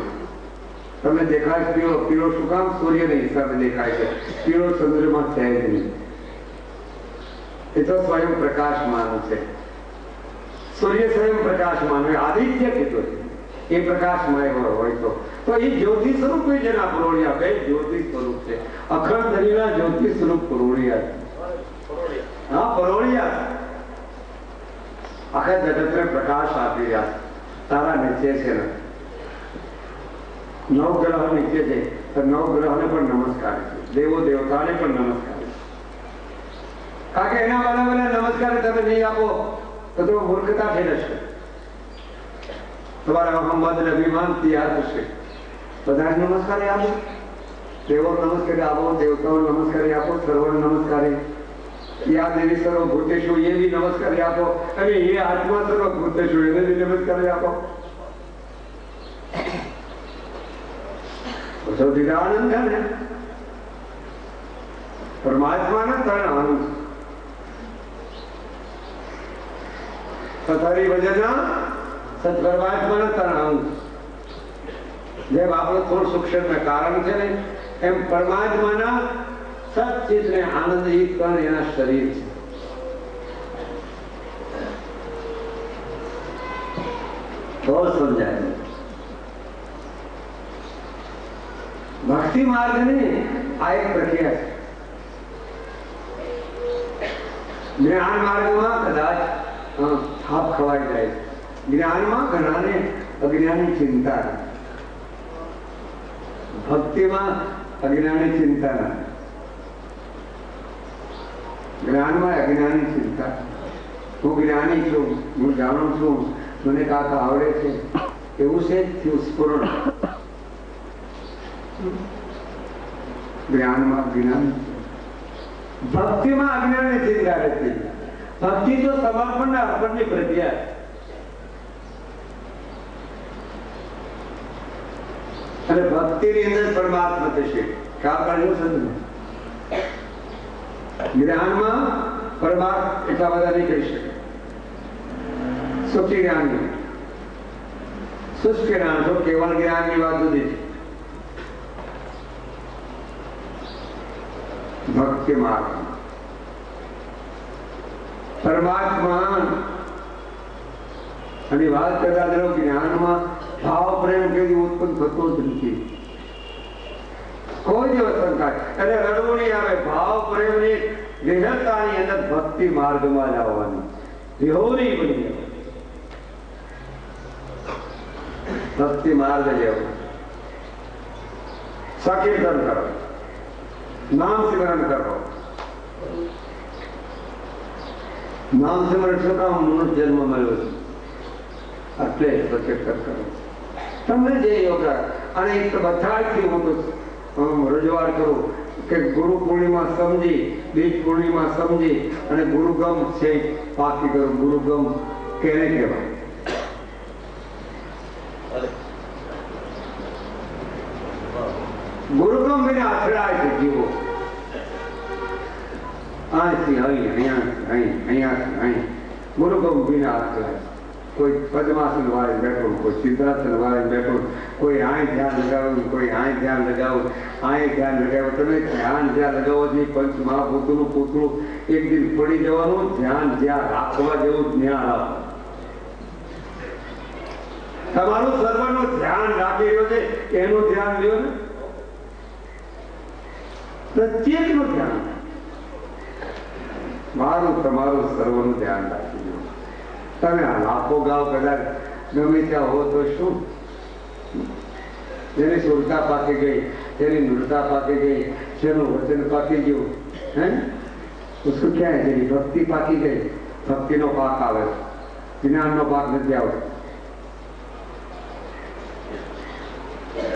તમને દેખાય પીળો. પીળો શું કામ? સૂર્યના હિસાબે દેખાય છે. પીળો ચંદ્રમાં છે જ નહીં. એ તો સ્વયં પ્રકાશમાન છે. સૂર્ય સ્વયં પ્રકાશમાન હોય, આદિત્ય કીધો છે એ પ્રકાશમય હોય તો એ જ્યોતિ સ્વરૂપ જેના પરોળિયા, બે જ્યોતિ સ્વરૂપ છે. અખંડ ધરીના જ્યોતિ સ્વરૂપ પરોળિયા. હા, પરોળિયા આખા જગતને પ્રકાશ આપી રહ્યા છે. તારા નીચે છે ને નવગ્રહ નીચે છે, તો નવગ્રહને પણ નમસ્કાર છે, દેવો દેવતાને પણ નમસ્કાર છે. કારણ કે એના બધા નમસ્કાર તમે નહીં આપો તો તમે મૂર્ખતા થઈ જશે. તમારા મોહમ્મદ અભિમાન તૈયાર થશે. બધા નમસ્કાર આપો, દેવો નમસ્કાર આપો, દેવતાઓ નમસ્કાર આપો, સર્વને નમસ્કાર. યા દેવી સર્વ ભૂતેશુ એ બી નમસ્કાર આપો, અને એ આત્મા સર્વ ભૂતેશુ એને બી નમસ્કાર આપો. સૌથી આનંદ છે ને પરમાત્માના ત્રણ આનંદ. સતારી ભજનના સત્પરમાત્માના ત્રણ અંગ. જેમ આપણો થોડું સૂક્ષ્મ કારણ છે ને એમ પરમાત્માના સચિત ને આનંદ એ ત્રણ એના શરીર છે. તો સમજાય. ભક્તિ માર્ગની આ એક પ્રક્રિયા છે. જ્ઞાન માર્ગમાં કદાચ થાપ ખવાઈ જાય. જ્ઞાનમાં ઘણાને અજ્ઞાની ચિંતા, ભક્તિમાં અજ્ઞાની ચિંતા ના. જ્ઞાનમાં અજ્ઞાની ચિંતા. હું જ્ઞાની છું, હું જાણું છું, મને કાંક આવડે છે, એવું છે થયું સ્ફુરણ. જ્ઞાનમાં જ્ઞાન, ભક્તિમાં અજ્ઞાની ચિંતા રહેતી. ભક્તિ તો સમર્પણના અર્પણની પ્રક્રિયા. અને ભક્તિની અંદર પરમાત્મા થશે. જ્ઞાનમાં પરમાત્મા એટલા બધા નહીં કરી શકે. સુખી જ્ઞાન, શુષ્ક જ્ઞાન, તો કેવળ જ્ઞાનની વાત જુદી છે. ભક્તિ માર્ગ પરમાત્મા અને વાત કરતા જરો જ્ઞાનમાં ભાવ પ્રેમ કદી ઉત્પન્ન થતો જ નથી. કોઈ દિવસ શંકા એટલે રડવું નહીં આવે. ભાવ પ્રેમની વિહળતાની અંદર ભક્તિ માર્ગમાં જ આવવાની. વિહોરી બની ભક્તિ માર્ગ જેવો. સંકીર્તન કરો, નામ સ્મરણ કરો. નામ સ્મરણ શું કામ? મનુષ્ય જન્મ મળ્યો છે એટલે પ્રત્યક્ષ કરો. તમને જે યોગા અને એક બધાથી હું તો રજૂઆત કરું કે ગુરુ પૂર્ણિમા સમજી, બીજ પૂર્ણિમા સમજી અને ગુરુગમ છે પાકી કરું. ગુરુગમ કેને કહેવાય? ગુરુગમ વિના અથડાય છે જીવો. અહીંથી અહીં, અહીંયાથી અહીં. ગુરુગમ વિના અથડાય. કોઈ પદ્માસન વાળી બેઠો, કોઈ સિદ્ધાસન વાળી બેઠો, કોઈ અહીં ધ્યાન લગાવું, કોઈ અહીં ધ્યાન લગાવું, અહીં ધ્યાન લગાવું. તમે ધ્યાન જ્યાં લગાવો છો પંચ મહાભૂતોનું પૂતળું એક દિન પડી જવાનું. ધ્યાન જ્યાં રાખવા જેવું ત્યાં રાખો. તમારું સર્વનું ધ્યાન રાખી રહ્યો છે એનું ધ્યાન લ્યો ને. પ્રત્યેકનું ધ્યાન. મારું તમારું સર્વનું ધ્યાન રાખી લો. તમે આ લાખો ગાવ કદાચ ગમે ત્યાં હો તો શું? જેની સુરતા પાકી ગઈ, જેની નૃતા પાકી ગઈ, જેનું વચન પાકી ગયું, હે તો શું ક્યાંય જેની ભક્તિ પાકી ગઈ. ભક્તિનો પાક આવે, જ્ઞાનનો પાક નથી આવતો.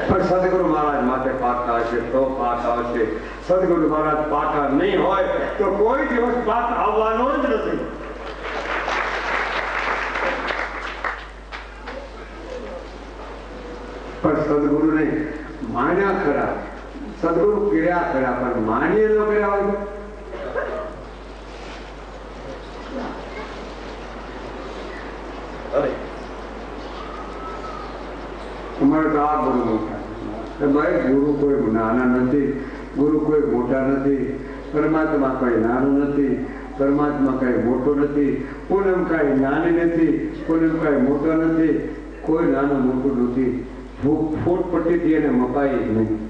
પણ સદગુરુ મહારાજ માટે પાક આવશે તો પાક આવશે. સદગુરુ મહારાજ પાકા નહીં હોય તો કોઈ દિવસ પાક આવવાનો જ નથી. પણ સદગુરુને માન્યા ખરા, સદગુરુ કર્યા ખરા, પણ માન્ય ન કર્યા હોય. અમારે તો આ ગુરુ મોટા. ભાઈ ગુરુ કોઈ નાના નથી, ગુરુ કોઈ મોટા નથી. પરમાત્મા કઈ નાનું નથી, પરમાત્મા કઈ મોટો નથી. પૂનમ કઈ નાની નથી, પૂનમ કઈ મોટો નથી. કોઈ નાનું મોટું નથી. ફૂટપટ્ટીથી એને મપાય જ નહીં.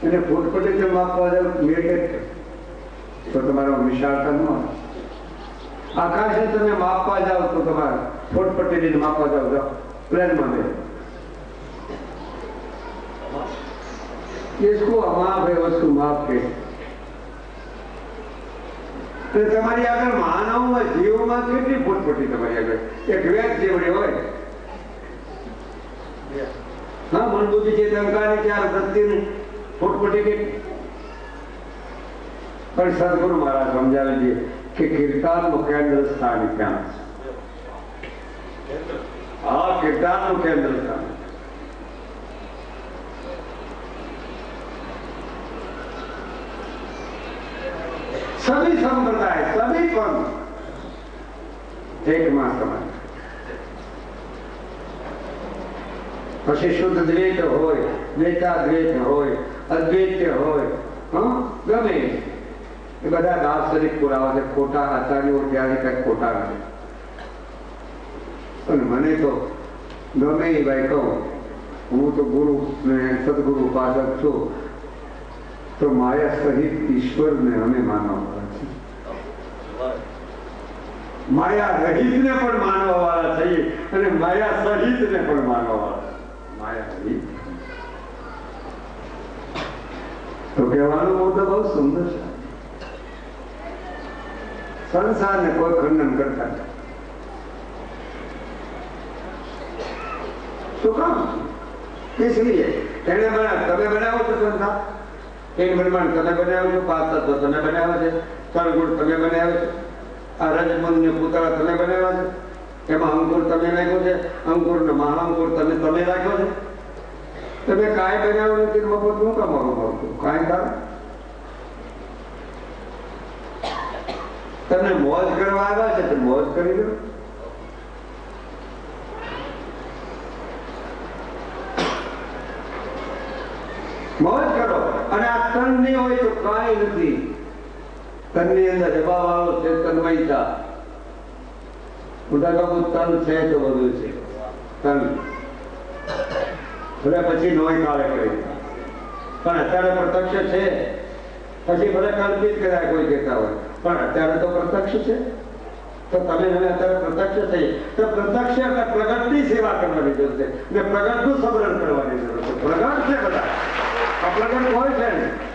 એને ફૂટપટ્ટીથી માપવા જાવ મેટ જ તો તમારો વિશાળતા ન આવે. આકાશને તમે માપવા જાઓ તો તમારે ફોટપટ્ટીને માપવા જાઓ પ્લેનમાં બે इसको माप है उसको माप के તમારી આગળ માનવમાં જીવમાં કેટલી ફૂટપટ્ટી તમારી આગળ એક વેદ જેવડી હોય હા મન બુદ્ધિ ચેતનકાની ચાર વૃત્તિની ફૂટપટ્ટી કેટલી પણ સદગુરુ મહારાજ સમજાવે છે કે કીર્તનનું કેન્દ્ર સ્થાન ક્યાં છે હા કીર્તનનું કેન્દ્ર સ્થાન सभी संप्रदाय सभी पंथ एक मां समान પછી શુદ્ધ દ્વૈત હોય દ્વૈતાદ્વૈત હોય અદ્વૈત હોય ગમે એ બધા દાર્શનિક પુરાવા છે ખોટા આચાર્યો ત્યારે કઈ ખોટા નથી પણ મને તો ગમે એ ભાઈ કહું હું તો ગુરુ ને સદગુરુ ઉપાસક છું તો માયા સહિત ઈશ્વરને અમે માનવા છે માયા રહિતને પણ માનવા વાળા છીએ અને માયા સહિતને પણ માનવા વાળા માયા રહિત તો કહેવાનો મુદ્દો બહુ સુંદર છે સંસારને કોઈ ખંડન કરતા શું કામ इसलिए એને તમે બનાવો છો સંસાર એક બ્રહ્માંડ તમે બનાવ્યો છો પાંચ તત્વ તમે બનાવ્યા છે ત્રણ ગુણ તમે બનાવ્યો છે આ રજમન ને પૂતળા તમે બનાવ્યા છે એમાં અંકુર તમે નાખ્યો છે અંકુર ને મહાઅંકુર તમે રાખ્યો છે તમે કાંઈ બનાવ્યું નથી મફત શું કામ મળતું કાંઈ કારણ તમને મોજ કરવા આવ્યા છે તો મોજ કરી દો મોજ કરો અને આ તન નહીં હોય તો કાંઈ નથી તનની અંદર જવા વાળો છે તન્મયતા મોટા બાબુ તન છે તો બધું છે તન ભલે પછી નોય કાળે કરી પણ અત્યારે પ્રત્યક્ષ છે પછી ભલે કલ્પિત કર્યા કોઈ કહેતા હોય પણ અત્યારે તો પ્રત્યક્ષ છે તો તમે હવે અત્યારે પ્રત્યક્ષ થઈ તો પ્રત્યક્ષ એટલે પ્રગટની સેવા કરવાની જરૂર છે ને પ્રગટનું સમરણ કરવાની જરૂર છે પ્રગટ છે બધા પ્રગટ હોય છે ને